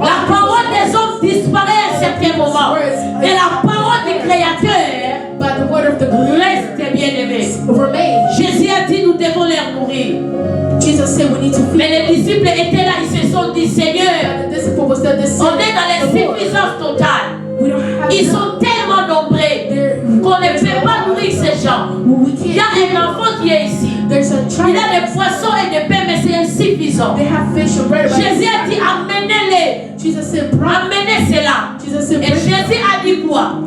La parole des hommes disparaît à un certain moment. Et la parole du Créateur But the word of the reste, bien-aimé. remain. Jésus a dit, nous devons les nourrir. Jesus said we need to feed. Mais les disciples étaient là, ils se sont dit, Seigneur, The disciple was there. on est dans l'insuffisance totale. We don't have Ils sont tellement nombreux qu'on ne peut pas nourrir ces gens. we Il y a can't. un enfant qui est ici. There's a Il child. a des poissons et des pains, mais c'est insuffisant. They have fish and bread. but Jésus a dit, amenez-les. Jesus said, bring. Amenez cela. Jesus said, Et bring. Jésus a dit quoi?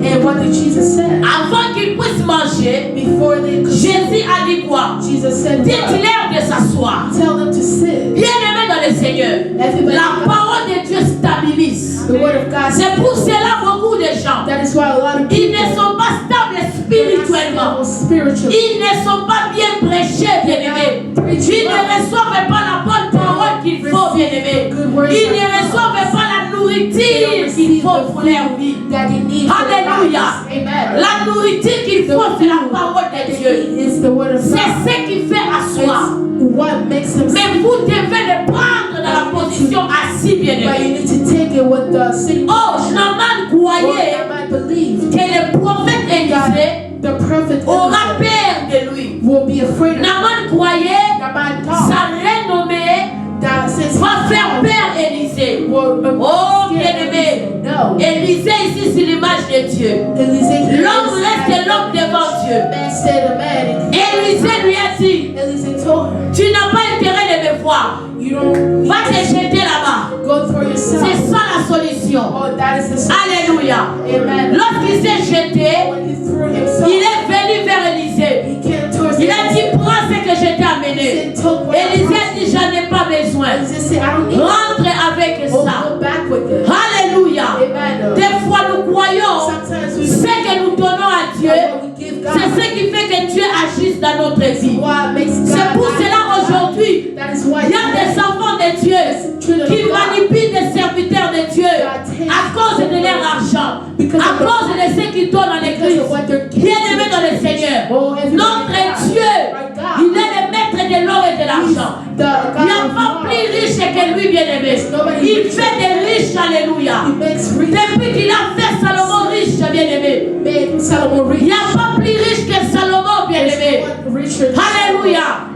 And what did Jesus say? Avant qu'ils puissent manger, Before they could, Jésus a dit quoi? Jesus said, Dites-leur de s'asseoir. tell them to sit. Bien-aimés dans le Seigneur, la parole de Dieu stabilise. The word of God. C'est pour cela beaucoup de gens, That is why a lot of ils people ne sont pas stables spirituellement. spiritual. Ils ne sont pas bien prêchés, bien-aimés. Ils ne reçoivent pas la bonne parole qu'il faut, bien-aimés. Ils ne reçoivent pas la nourriture qu'il faut pour leur vie. That they need. Alléluia. Amen. La nourriture qu'il faut, c'est la parole de Dieu. It's the word of C'est God. ce qui fait asseoir. It's what makes them. Mais vous devez le prendre dans la position assis, But you bien-aimé. need to take it with the sitting. Oh, Naaman croyait I believe que le prophète Élisée the prophet aura peur de lui. will be afraid of Naaman croyait that my sa dog renommée that says va faire peur Élisée. will Oh, bien-aimé. no. Élisée ici, c'est l'image de Dieu. Élisée, L'homme reste l'homme devant Dieu. man said a man. Élisée lui a dit, Élisée told her, tu n'as pas intérêt de me voir. you don't Va te jeter là-bas. go for yourself. C'est ça la solution. Oh, that is the solution. Alléluia. Amen. Lorsqu'il s'est jeté, When he threw himself, il est venu vers Élisée. he came towards Il a dit, prends ce que je t'ai amené. Élisée told what Élisée a dit, j'en ai pas besoin. Élisée said, I don't need it. Rentre avec Oh, ça. go back with it. Alléluia. Amen. Des fois, nous croyons Sometimes we ce que nous donnons à Dieu, what we give God. c'est ce qui fait que Dieu agisse dans notre vie. What makes God. C'est pour cela aujourd'hui, That is why il y a des enfants de Dieu qui manipulent des serviteurs de Dieu à cause de leur argent, à cause de ce qu'ils donnent à l'église. Bien-aimés dans le Seigneur, notre Dieu, il est le maître de l'or et de l'argent. Il n'y a pas plus riche que lui, bien-aimé. Il fait des riches, alléluia. Depuis qu'il a fait Salomon riche, bien-aimé. Il n'y a pas plus riche que Salomon, bien-aimé. Alléluia.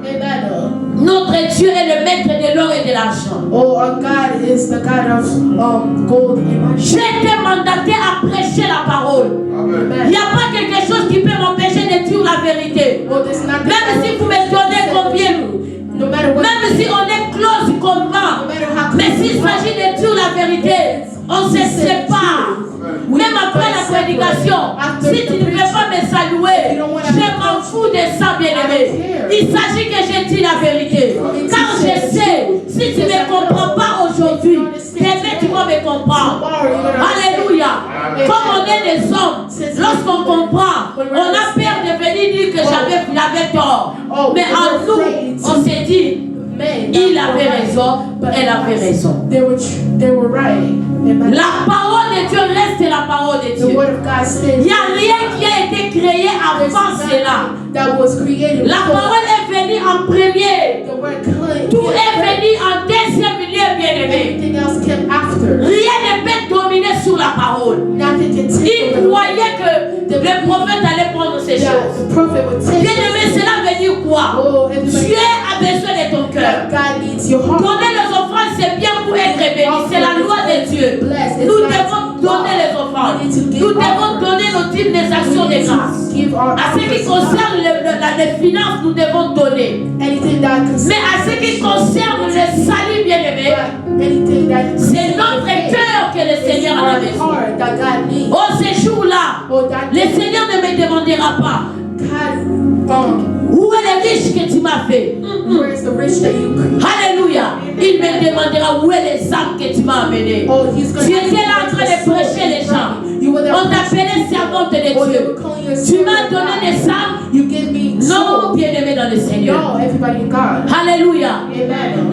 Notre Dieu est le maître de l'or et de l'argent. Oh, our God is the God of gold and money. J'ai été mandaté à prêcher la parole. Il n'y a pas quelque chose qui peut m'empêcher de dire la vérité. Oh, there's nothing. Même si vous me donnez combien, No matter what. même si on est close comment, No matter how. mais s'il s'agit de dire la vérité, on se sépare. Même après la prédication, si tu ne veux pas me saluer, je m'en fous de ça, bien-aimé. Il s'agit que je dis la vérité. Car je sais, si tu ne me comprends pas aujourd'hui, demain tu vas me comprendre. Alléluia. Comme on est des hommes, lorsqu'on comprend, on a peur de venir dire que j'avais tort. Mais en nous, on s'est dit, il avait raison, elle avait raison. They were right. Amen. La parole de Dieu reste la parole de The Dieu. word of God says Il n'y a rien qui a été créé avant cela. that was created. La before. parole est venue en premier. The word came. Tout est venu en deuxième lieu, bien-aimé. Everything else came after. Rien ne peut dominer sur la parole. Nothing can take Il over. croyait que le prophète allait prendre ces Yeah, choses. the prophet would take Bien-aimé, cela veut dire quoi? Oh, everybody. Dieu a besoin de ton cœur. God needs your heart. Donner les offrandes, c'est bien pour être béni. C'est la loi de Dieu. Nous devons donner les offrandes. Nous devons donner nos types des actions de grâce. Give our À ce qui concerne les finances, nous devons donner. anything that concerns. Mais à ce qui concerne le salut, bien-aimé, anything that C'est notre cœur que le Seigneur en a besoin. heart that God needs. Oh, ces jours-là, Oh, that le Seigneur ne me demandera pas God, où est le riche que tu m'as fait. where is the rich that you Alléluia. Il me demandera où est les âmes que tu m'as amenées. Oh, he's going Tu étais là en train de prêcher les gens. On t'appelait servante de Dieu. Tu m'as donné des âmes. You give me Non, bien-aimé dans le Seigneur. No, everybody in God. Alléluia. Amen.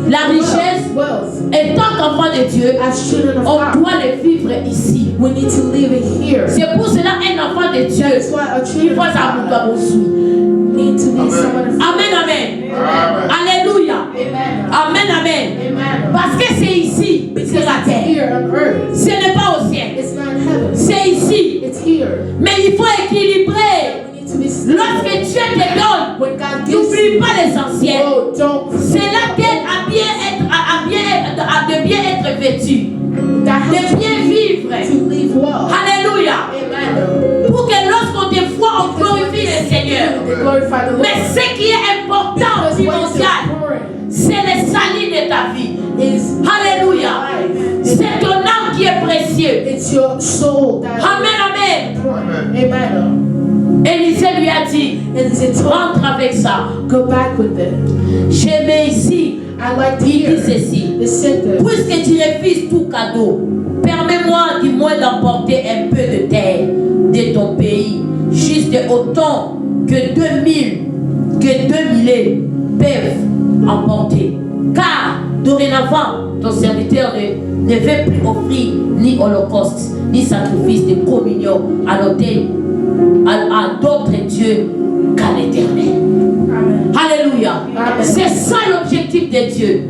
La richesse, Wealth. étant qu'enfant de Dieu, As children of on God, doit le vivre ici. we need to live it here. C'est pour cela un enfant de Dieu, That's why a il children faut of savoir God aussi. need to be someone of Amen, amen. Alléluia. Amen. Amen, amen. Amen. Parce que c'est ici, c'est la terre. Here on earth. Ce n'est pas au ciel. It's not in heaven. C'est ici. It's here. Mais il faut équilibrer. We need to be still. Lorsque Dieu te donne, When God gives n'oublie you, pas l'essentiel. oh, don't. C'est là qu'elle de bien être vêtu, That de helps bien you vivre. to live well. Alléluia. Amen. Pour que lorsqu'on te voit, on glorifie le Seigneur. To glorify the Lord. Mais ce qui est important, Because what is primordial, important c'est le salut de ta vie. is Alléluia. life. C'est ton âme qui est précieux. It's your soul that Amen, amen. is important. Amen. Élisée lui a dit, And he told, rentre avec ça. go back with it. J'aimais ici. I like to Il hear dit ceci. the sentence. Puisque tu refuses tout cadeau, permets-moi du moins d'emporter un peu de terre de ton pays, juste autant que 2000 peuvent emporter. Car dorénavant, ton serviteur ne veut plus offrir ni holocauste, ni sacrifice de communion à l'autel, à d'autres dieux qu'à l'Éternel. Amen. Alléluia. Amen. C'est ça l'objectif de Dieu.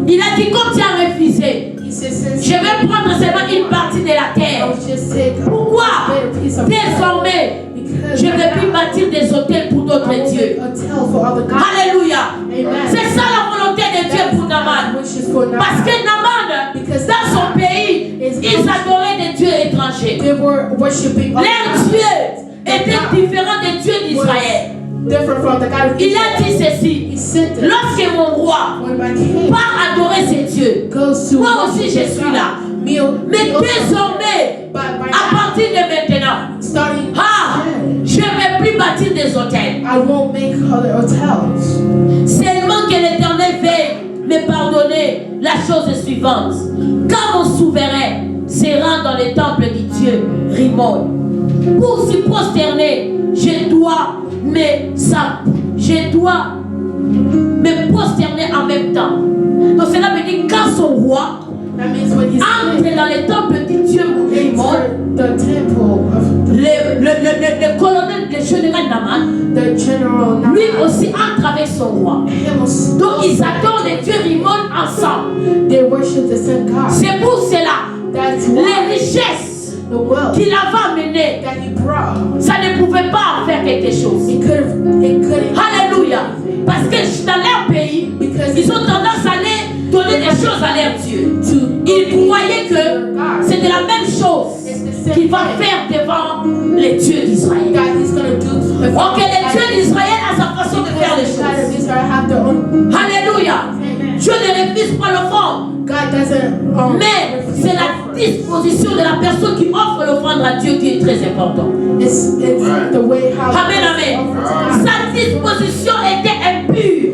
Il a dit, comme tu as refusé, He says, since je vais prendre seulement une partie de la I terre. was just sick, Pourquoi? better piece of Désormais, je ne vais plus bâtir des hôtels pour d'autres dieux. a tell for other gods. Alléluia. Amen. C'est ça la volonté de Dieu pour Naaman. Which is for Parce now. que Naaman, dans son pays, ils adoraient des dieux étrangers. They were worshiping other Leur gods. Dieu était différent des dieux d'Israël. Different from the God of Il a Israel. dit ceci. He said that Lorsque mon roi when my king part adorer ses dieux, goes to moi aussi je suis là. Mais désormais, à partir de maintenant, starting je ne vais plus bâtir des hôtels. I won't make other hotels. Seulement que l'Éternel veuille me pardonner la chose suivante. Quand mon souverain se rend dans le temple du Dieu Rimon, pour s'y prosterner, je dois me prosterner en même temps. Donc cela veut dire quand son roi That means when he's entre dans le temple du Dieu Rimon, the temple of le colonel, le général Naaman, the general lui aussi entre avec son roi. Donc ils adorent le Dieu Rimon ensemble. They worship the same God. C'est pour cela, That's les why richesses the wealth qu'il avait amenées, that he brought, ça ne pouvait pas en faire quelque chose. it couldn't. Alléluia. Parce que dans leur pays, Because ils ont tendance à aller donner des choses à leur Dieu. Ils croyaient que c'était la même chose qu'il va faire devant les dieux d'Israël. that he's gonna do. Ok, les dieux d'Israël a sa façon de faire les The God of choses. Israel have their own. Alléluia. Dieu ne refuse pas l'offrande. God doesn't. Mais c'est la disposition de la personne qui offre l'offrande à Dieu qui est très important. It's the way how. Amen, amen. Sa disposition était impure.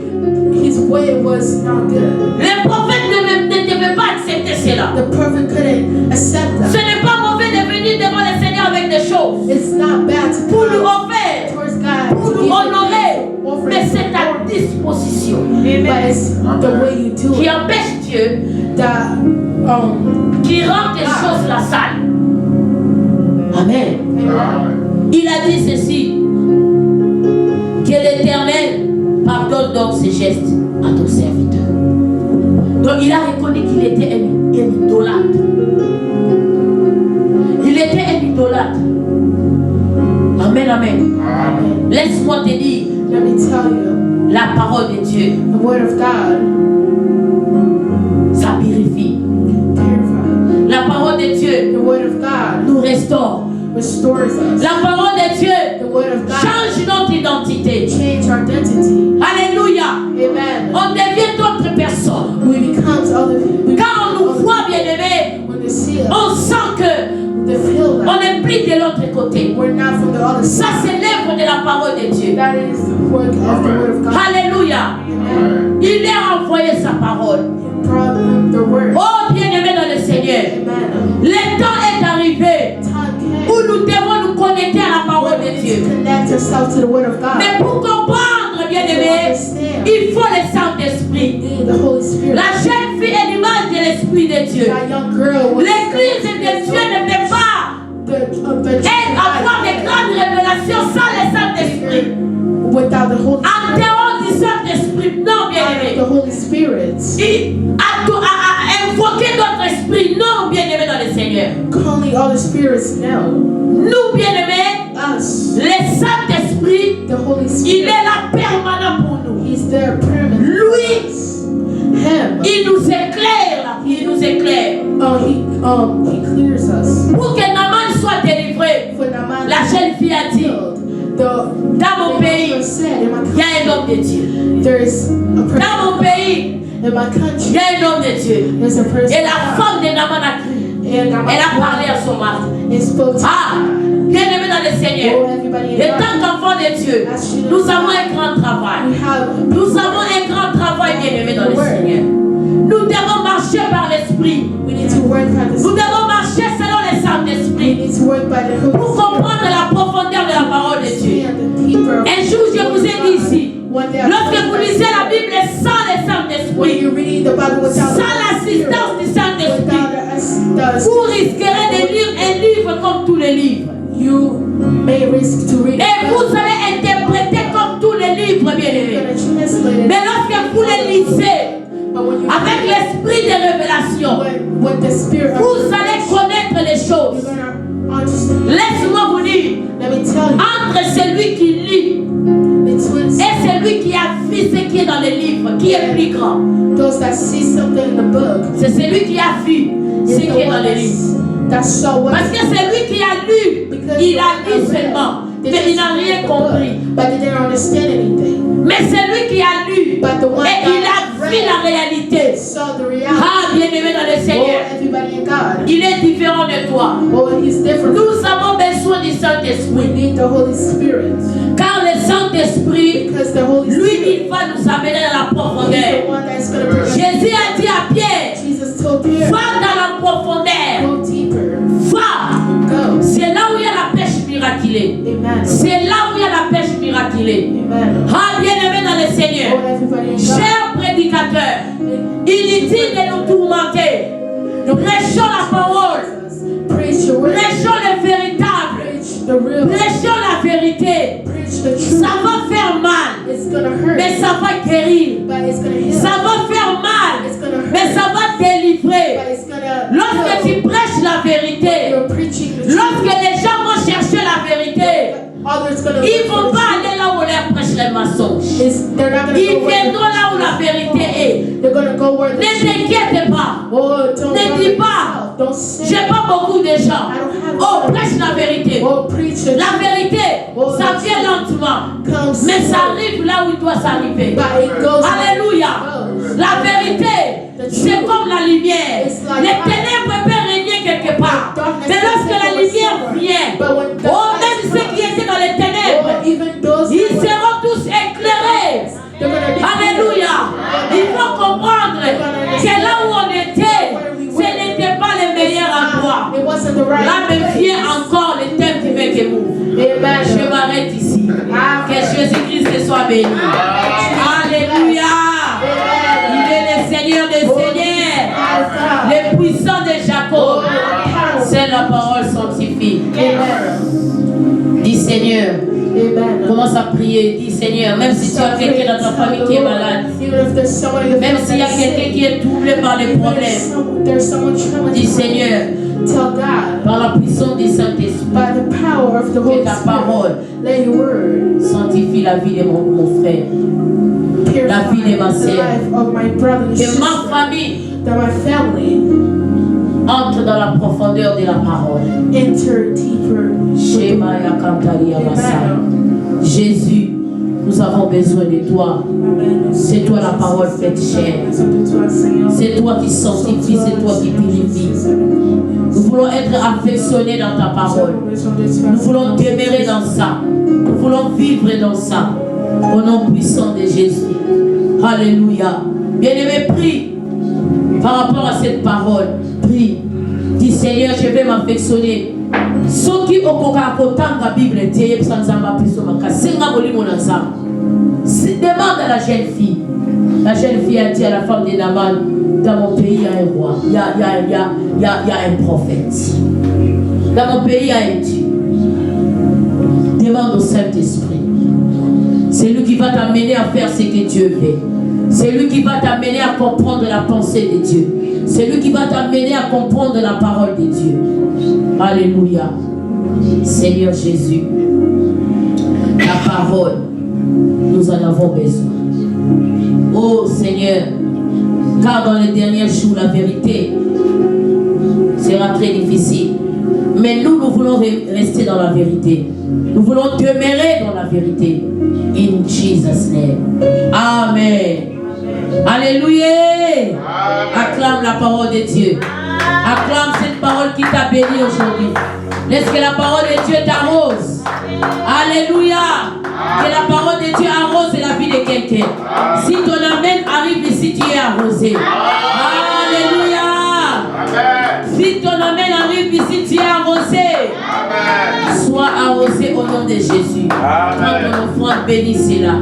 His way was not good. Les prophètes ne devaient pas accepter cela. The prophet couldn't accept Ce that. n'est pas mauvais de venir devant le Seigneur avec des choses It's not bad to pour nous come offrir, towards God pour to nous give honorer, offering, mais c'est ta disposition but it's the way you do qui it empêche Dieu, that qui rend les choses la salle. Amen. Il a dit ceci, que l'Éternel pardonne donc ses gestes à ton serviteur. Donc il a reconnu qu'il était un idolâtre. Il était un idolâtre. Amen, amen. Laisse-moi te dire let me tell you, la parole de Dieu. the word of God Ça purifie. purifies. La parole de Dieu The word of God nous restaure. restores us. La parole de Dieu The word of God change notre identité. change our identity. Alléluia. Amen. On devient d'autres personnes. pris de l'autre côté. We're not from the other Ça, side. c'est l'œuvre de la parole de Dieu. That is the work of the word of God. Alléluia. Amen. Il a envoyé sa parole. He brought the word. Oh, bien-aimé dans le Seigneur. Amen. Le temps est arrivé Time came. où nous devons nous connecter à la parole de Dieu. Connect yourself to the word of God. Mais pour comprendre, bien-aimé, il faut le Saint-Esprit. You need the Holy Spirit. La jeune fille est l'image de l'Esprit de Dieu. That young girl was L'Église de Dieu ne peut pas avoir de grandes révélations sans le Saint-Esprit. without the Holy En Spirit. dehors du Saint-Esprit, non, The bien-aimé. Holy Spirit. À invoquer d'autres esprits, non, bien-aimé dans le Seigneur. Calling all the spirits now. Nous, bien-aimés, Us. le Saint-Esprit, The Holy il Spirit. est là permanent pour nous. He's there permanent. Lui, Him. il nous éclaire, là. Il nous éclaire. He clears us. Pour que Naaman soit délivré, For Naaman la jeune fille a dit, dans mon pays, il y a un homme de Dieu. there is a person Dans mon pays, in my il country. y a un homme de Dieu. There's a person. Et la femme de Naaman a crié. And Naaman Elle a parlé à son mari. and spoke to Ah, bien-aimé dans le Seigneur. oh, everybody in Et God. tant qu'enfants de Dieu, nous avons un grand travail. We have Nous avons un grand travail, bien-aimé dans le Seigneur. Nous devons marcher par l'Esprit. we need to work by the Nous devons marcher selon le we Saint-Esprit need to work by the pour Holy comprendre la profondeur de la parole de Dieu. Spirit and the deeper. Un jour, je vous ai dit ici, One day lorsque vous lisez la Bible sans le when Saint-Esprit, you're reading the Bible without sans l'assistance du Saint-Esprit, without vous risquerez de lire un livre comme tous les livres. you may risk to read Et vous allez interpréter comme tous les livres, bien-aimés. You're gonna translate it. Mais lorsque vous les lisez But when you avec l'esprit de révélation, when the Spirit of vous allez connaître les choses. you're gonna understand. Laisse-moi vous dire, Let me tell you, entre celui qui lit between et celui qui a vu ce qui est dans les livres, qui est plus grand? those that see something in the book, C'est celui qui a vu ce qui est dans les livres. that saw what Parce que celui qui a lu, il a lu seulement, mais il n'a rien compris. but they didn't understand anything. Mais celui qui a lu, But the one et il a vu la réalité. saw the reality. Ah, bien-aimé dans le Oh, Seigneur, everybody in God. il est différent de toi. Oh, he's different. Nous avons besoin du We Saint-Esprit. need the Holy Spirit Car le Saint-Esprit, because the Holy lui, Spirit il va nous amener dans la is the profondeur. one that's going to bring us. Jésus a dit à Pierre, Jesus told Peter, va dans la profondeur. go deeper. Va. Go. C'est là où il y a la pêche miraculée. Amen. C'est là où il y a la pêche miraculée. Amen. Ah, bien-aimé dans le Oh, Seigneur. everybody in God. Cher prédicateur, inutile de nous tourmenter. Prêchons la parole. Preach your word. Prêchons le véritable. Preach the real. Prêchons la vérité. Preach the truth. Ça va faire mal, It's going to hurt. mais ça va guérir. But it's going to heal. Ça va faire mal, It's going to hurt. mais ça va délivrer. But it's going to Lorsque tu prêches la vérité, You're preaching the truth. lorsque les gens vont chercher la vérité, Others going to ils ne vont pas aller là où on leur prêche les mensonges. They're not going to Ils go where viendront là où la vérité est. They're going to go where the Ne t'inquiète pas. Oh, don't Ne bother dis pas, yourself. Don't say. j'ai pas beaucoup de gens. Oh, prêche la vérité. Oh, preach the La truth. vérité, ça vient lentement, Comes mais ça slow. arrive là où il doit s'arriver. But it goes. Alléluia. La vérité, c'est comme la lumière. Les ténèbres peuvent régner quelque part. Mais lorsque la lumière vient, oh, même ceux qui étaient dans les Oh, ténèbres, even those ils seront tous éclairés. they're going to be. Alléluia. Il faut comprendre que là où on était, ce n'était pas le meilleur endroit. It wasn't the right Là me vient encore le thème qui me guérit. Amen. Je m'arrête ici. Que Jésus-Christ soit béni. Alléluia. Il est le Seigneur des Seigneurs, le puissant de Jacob. C'est la parole sanctifiée. Amen. Dis Seigneur, Amen. commence à prier. Dis Seigneur, même si tu as quelqu'un dans ta famille qui est malade, même s'il y a quelqu'un qui est troublé par les problèmes, there's someone dis traumatized. Seigneur, Tell God par la puissance du Saint-Esprit, by the power of the que Holy ta Spirit. parole Let your word sanctifie la vie de mon frère, la vie de ma purify the sœur, life of my brother and que sister. ma famille That my family entre dans la profondeur de la parole. enter deeper. Shema Yakantali Yabasa. Amen. Jésus, Nous avons besoin de toi. C'est toi la parole faite chair. C'est toi qui sanctifie, c'est toi qui purifie. Nous voulons être affectionnés dans ta parole. Nous voulons demeurer dans ça. Nous voulons vivre dans ça. Au nom puissant de Jésus. Alléluia. Bien-aimé, prie par rapport à cette parole. Prie. Dis Seigneur, je vais m'affectionner. Ceux qui ont la Bible, demande à la jeune fille. La jeune fille a dit à la femme de Naman, dans mon pays il y a un roi, il y a un prophète. Dans mon pays il y a un Dieu. Demande au Saint-Esprit. C'est lui qui va t'amener à faire ce que Dieu veut. C'est lui qui va t'amener à comprendre la pensée de Dieu. C'est lui qui va t'amener à comprendre la parole de Dieu. Alléluia. Seigneur Jésus, la parole, nous en avons besoin. Oh Seigneur, car dans les derniers jours, la vérité sera très difficile. Mais nous voulons rester dans la vérité. Nous voulons demeurer dans la vérité. In Jesus' name. Amen. Alléluia. Acclame la parole de Dieu. Acclame cette parole qui t'a béni aujourd'hui. Laisse que la parole de Dieu t'arrose. Alléluia. Que la parole de Dieu arrose la vie de quelqu'un. Si ton amen arrive ici, tu es arrosé. Alléluia. Si ton amen arrive ici, tu es arrosé. Sois arrosé au nom de Jésus. Prends ton offrande, bénis-la.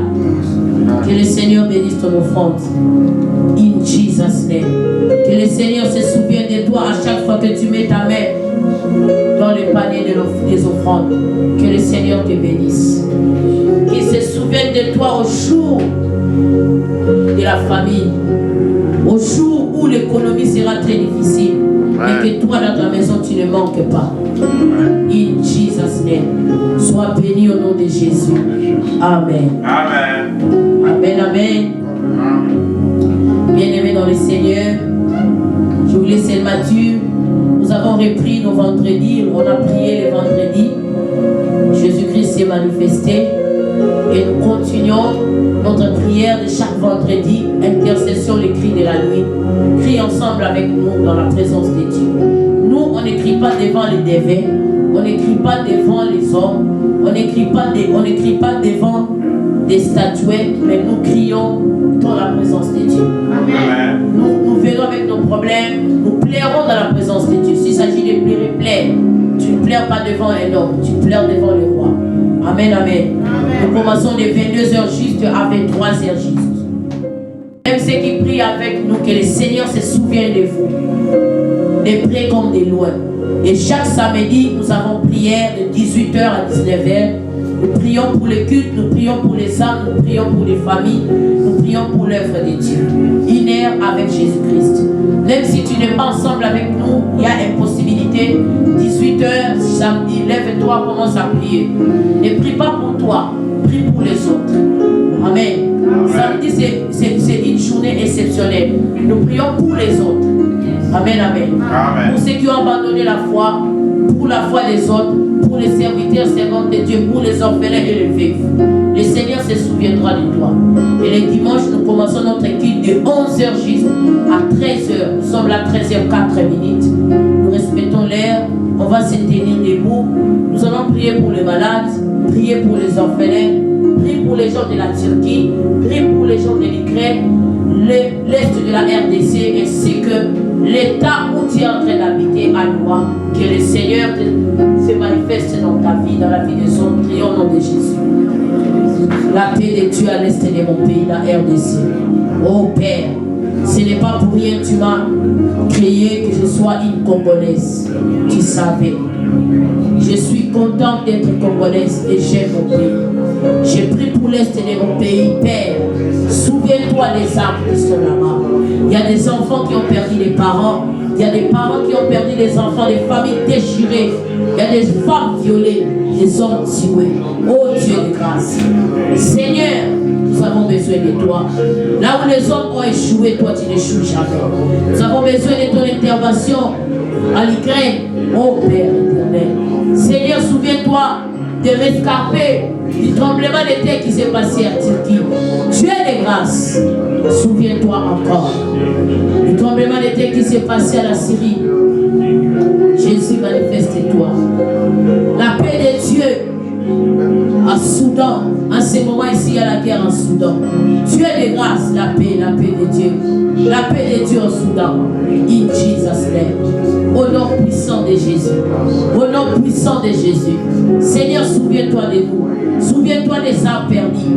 Que le Seigneur bénisse ton offrande. In Jesus' name. Que le Seigneur se souvienne de toi à chaque fois que tu mets ta main dans le panier des offrandes. Que le Seigneur te bénisse. Qu'il se souvienne de toi au jour de la famille. Au jour où l'économie sera très difficile. Et que toi dans ta maison tu ne manques pas. In Jesus' name. Sois béni au nom de Jésus. Amen. Amen. Amen, amen. Bien-aimés dans le Seigneur, je vous laisse Mathieu. Nous avons repris nos vendredis, on a prié les vendredis. Jésus-Christ s'est manifesté et nous continuons notre prière de chaque vendredi, intercession, les cris de la nuit. Crie ensemble avec nous dans la présence de Dieu. Nous, on n'écrit pas devant les dévais, on n'écrit pas devant les hommes, on n'écrit pas devant des statuettes, mais nous crions dans la présence de Dieu. Amen. Nous verrons avec nos problèmes, nous plairons dans la présence de Dieu. S'il s'agit de pleurer, plaire. Tu ne pleures pas devant un homme, tu pleures devant le roi. Amen, amen. Nous commençons de 22h juste à 23h juste. Même ceux qui prient avec nous, que le Seigneur se souvienne de vous, de près comme de loin. Et chaque samedi, nous avons prière de 18h à 19h. Nous prions pour les cultes, nous prions pour les âmes, nous prions pour les familles, nous prions pour l'œuvre de Dieu. Une heure avec Jésus-Christ. Même si tu n'es pas ensemble avec nous, il y a une possibilité. 18h, samedi, lève-toi, commence à prier. Ne prie pas pour toi, prie pour les autres. Amen. Samedi, c'est une journée exceptionnelle. Nous prions pour les autres. Amen, amen. Amen. Pour ceux qui ont abandonné la foi, pour la foi des autres, pour les serviteurs, servantes de Dieu, pour les orphelins et les veufs. Le Seigneur se souviendra de toi. Et le dimanche, nous commençons notre culte de 11h juste à 13h. Nous sommes là 13h04 minutes. Nous respectons l'heure. On va se tenir debout. Nous allons prier pour les malades, prier pour les orphelins, prier pour les gens de la Turquie, prier pour les gens de l'Ukraine, l'Est de la RDC, ainsi que l'État où tu es en train d'habiter à Loi. Que le Seigneur se manifeste dans ta vie, dans la vie des autres. Prions au nom de Jésus. La paix de Dieu à l'Est de mon pays, la RDC. Oh Père, ce n'est pas pour rien que tu m'as créé que je sois une Congolaise. Tu savais. Je suis contente d'être Congolaise et j'aime mon pays. J'ai pris pour l'Est de mon pays, Père. Souviens-toi des âmes qui sont là-bas. Il y a des enfants qui ont perdu les parents. Il y a des parents qui ont perdu les enfants, des familles déchirées. Il y a des femmes violées, des hommes tués. Oh Dieu de grâce. Seigneur, nous avons besoin de toi. Là où les hommes ont échoué, toi tu n'échoues jamais. Nous avons besoin de ton intervention à l'Ukraine. Oh Père éternel. Seigneur, souviens-toi de rescaper du tremblement de terre qui s'est passé à Turquie. Dieu de grâce, souviens-toi encore. Du tremblement de terre qui s'est passé à la Syrie. Jésus, manifeste-toi. La paix de Dieu à Soudan. En ce moment ici, il y a la guerre en Soudan. Dieu de grâce, la paix de Dieu. La paix de Dieu au Soudan. In Jesus' name. Au nom puissant de Jésus. Au nom puissant de Jésus. Seigneur, souviens-toi de nous. Souviens-toi des âmes perdues.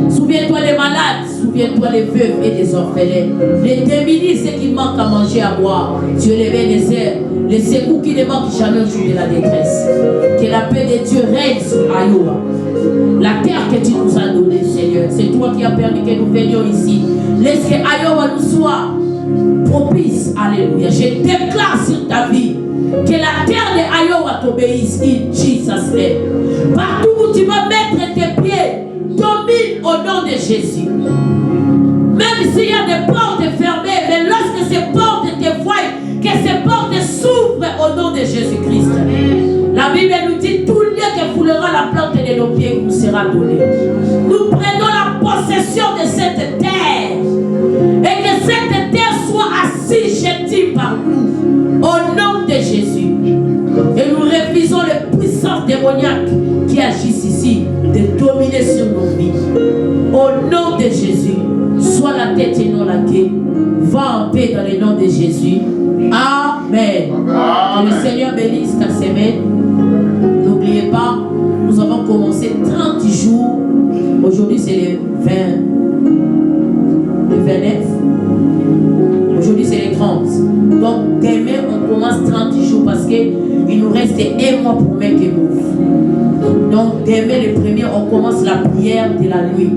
Souviens-toi des malades. Souviens-toi des veuves et des orphelins. Les démunis, ceux qui manquent à manger, à boire. Dieu les met les airs. Les secours qui ne manquent jamais au jour de la détresse. Que la paix de Dieu règne sur Iowa. La terre que tu nous as donnée, Seigneur, c'est toi qui as permis que nous venions ici. Laisse que Iowa nous soit propice. Alléluia. Je déclare sur ta vie que la terre de Iowa t'obéisse. In Jesus' name. Partout où tu vas mettre tes pieds, domine au nom de Jésus. Même s'il y a des portes fermées, mais lorsque ces portes te voient, que ces portes s'ouvrent au nom de Jésus-Christ. La Bible nous dit tout lieu que foulera la plante de nos pieds nous sera donné. Nous prenons la possession de cette terre et que cette terre soit assujettie par nous au nom de Jésus. Et nous refusons les puissances démoniaques qui agissent ici de dominer sur nos vies. Au nom de Jésus, sois la tête et non la queue. Va en paix dans le nom de Jésus. Amen. Que le Seigneur bénisse ta semaine. N'oubliez pas, nous avons commencé 30 jours. Aujourd'hui, c'est le 29. Aujourd'hui, c'est le 30. Donc, demain, on commence 30 jours parce qu'il nous reste un mois pour Make a Move. Donc, demain, le premier, on commence la prière de la nuit.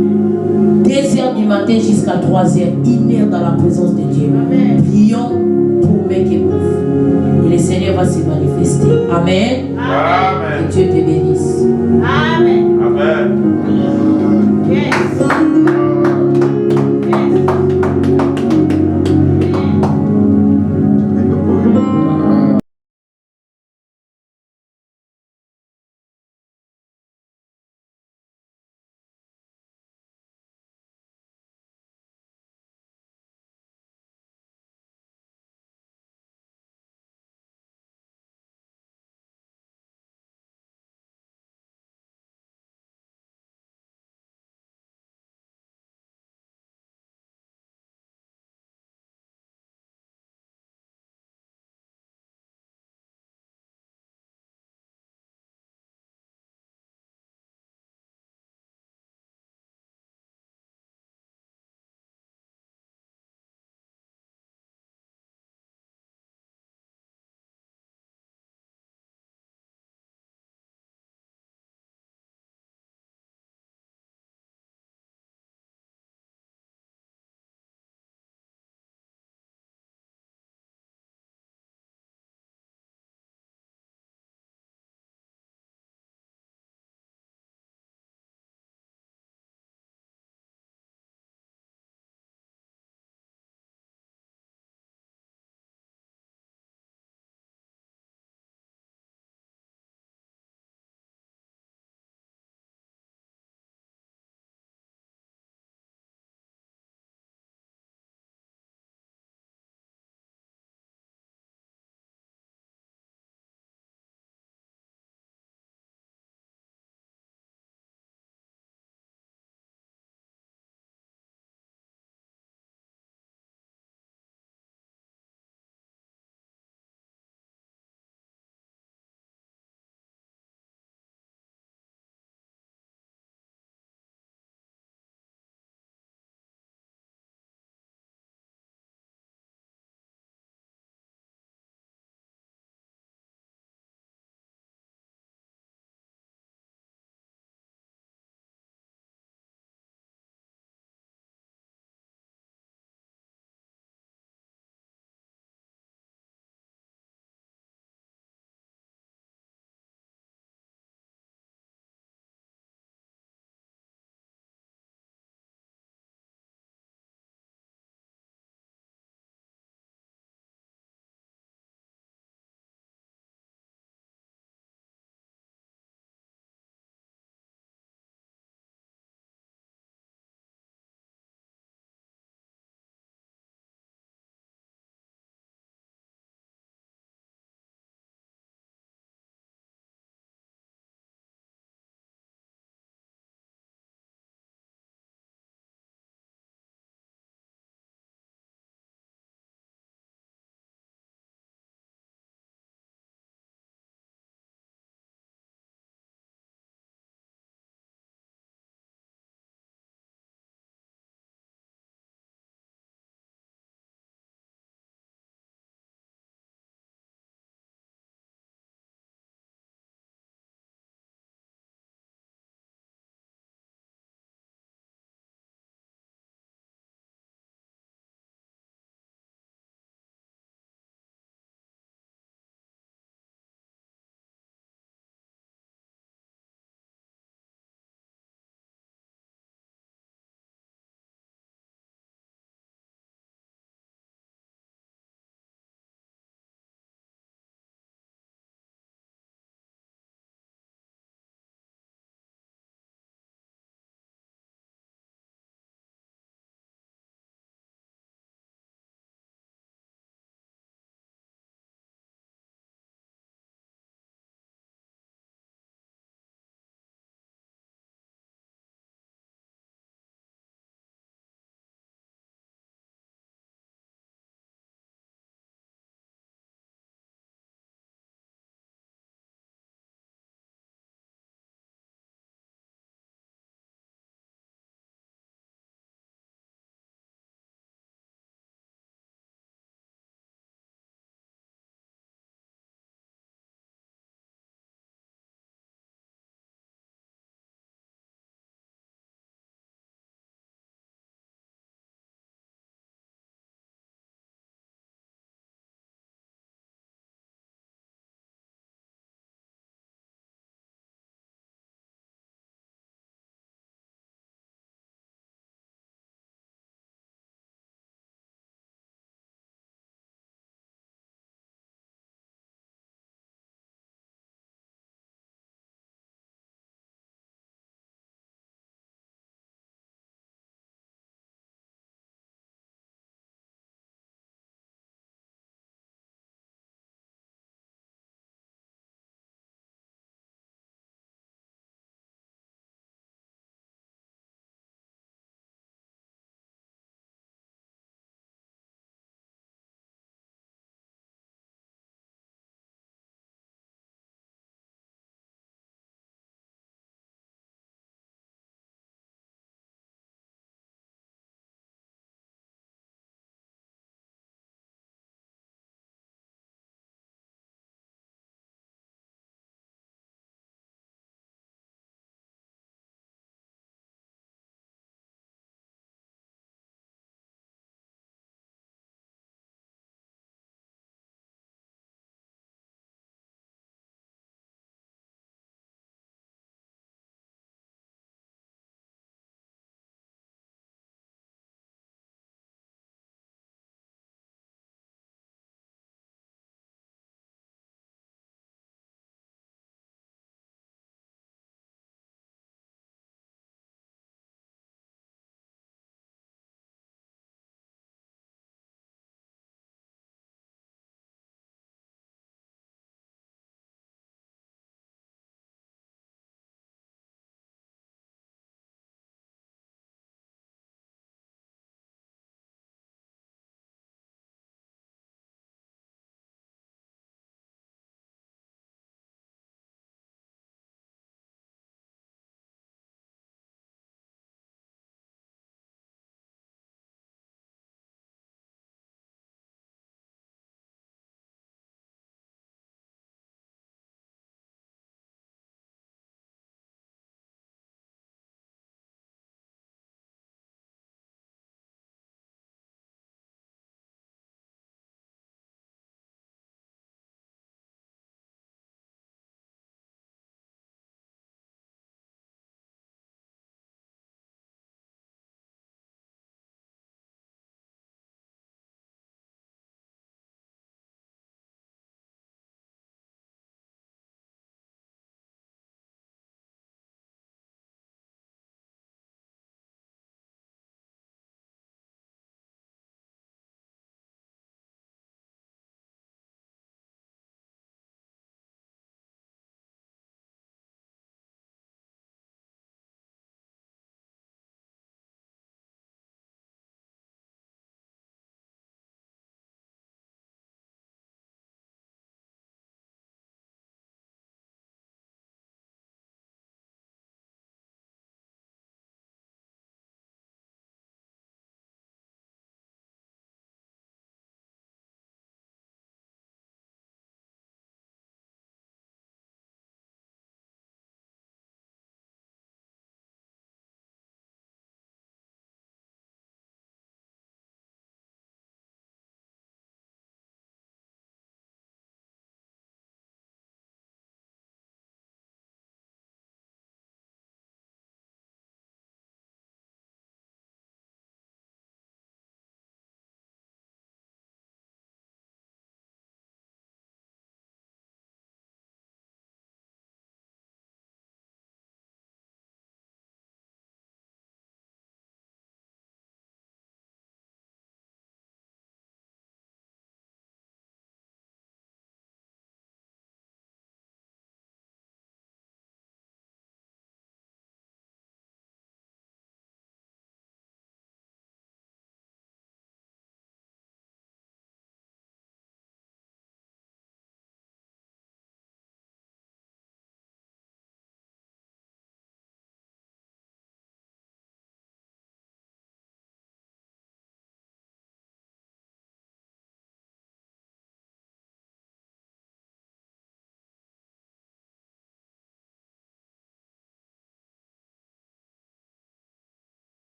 2h du matin jusqu'à 3h. 1h dans la présence de Dieu. Amen. Prions pour Make a Move. Et le Seigneur va se manifester. Amen. Amen. Que Dieu te bénisse. Amen. Amen.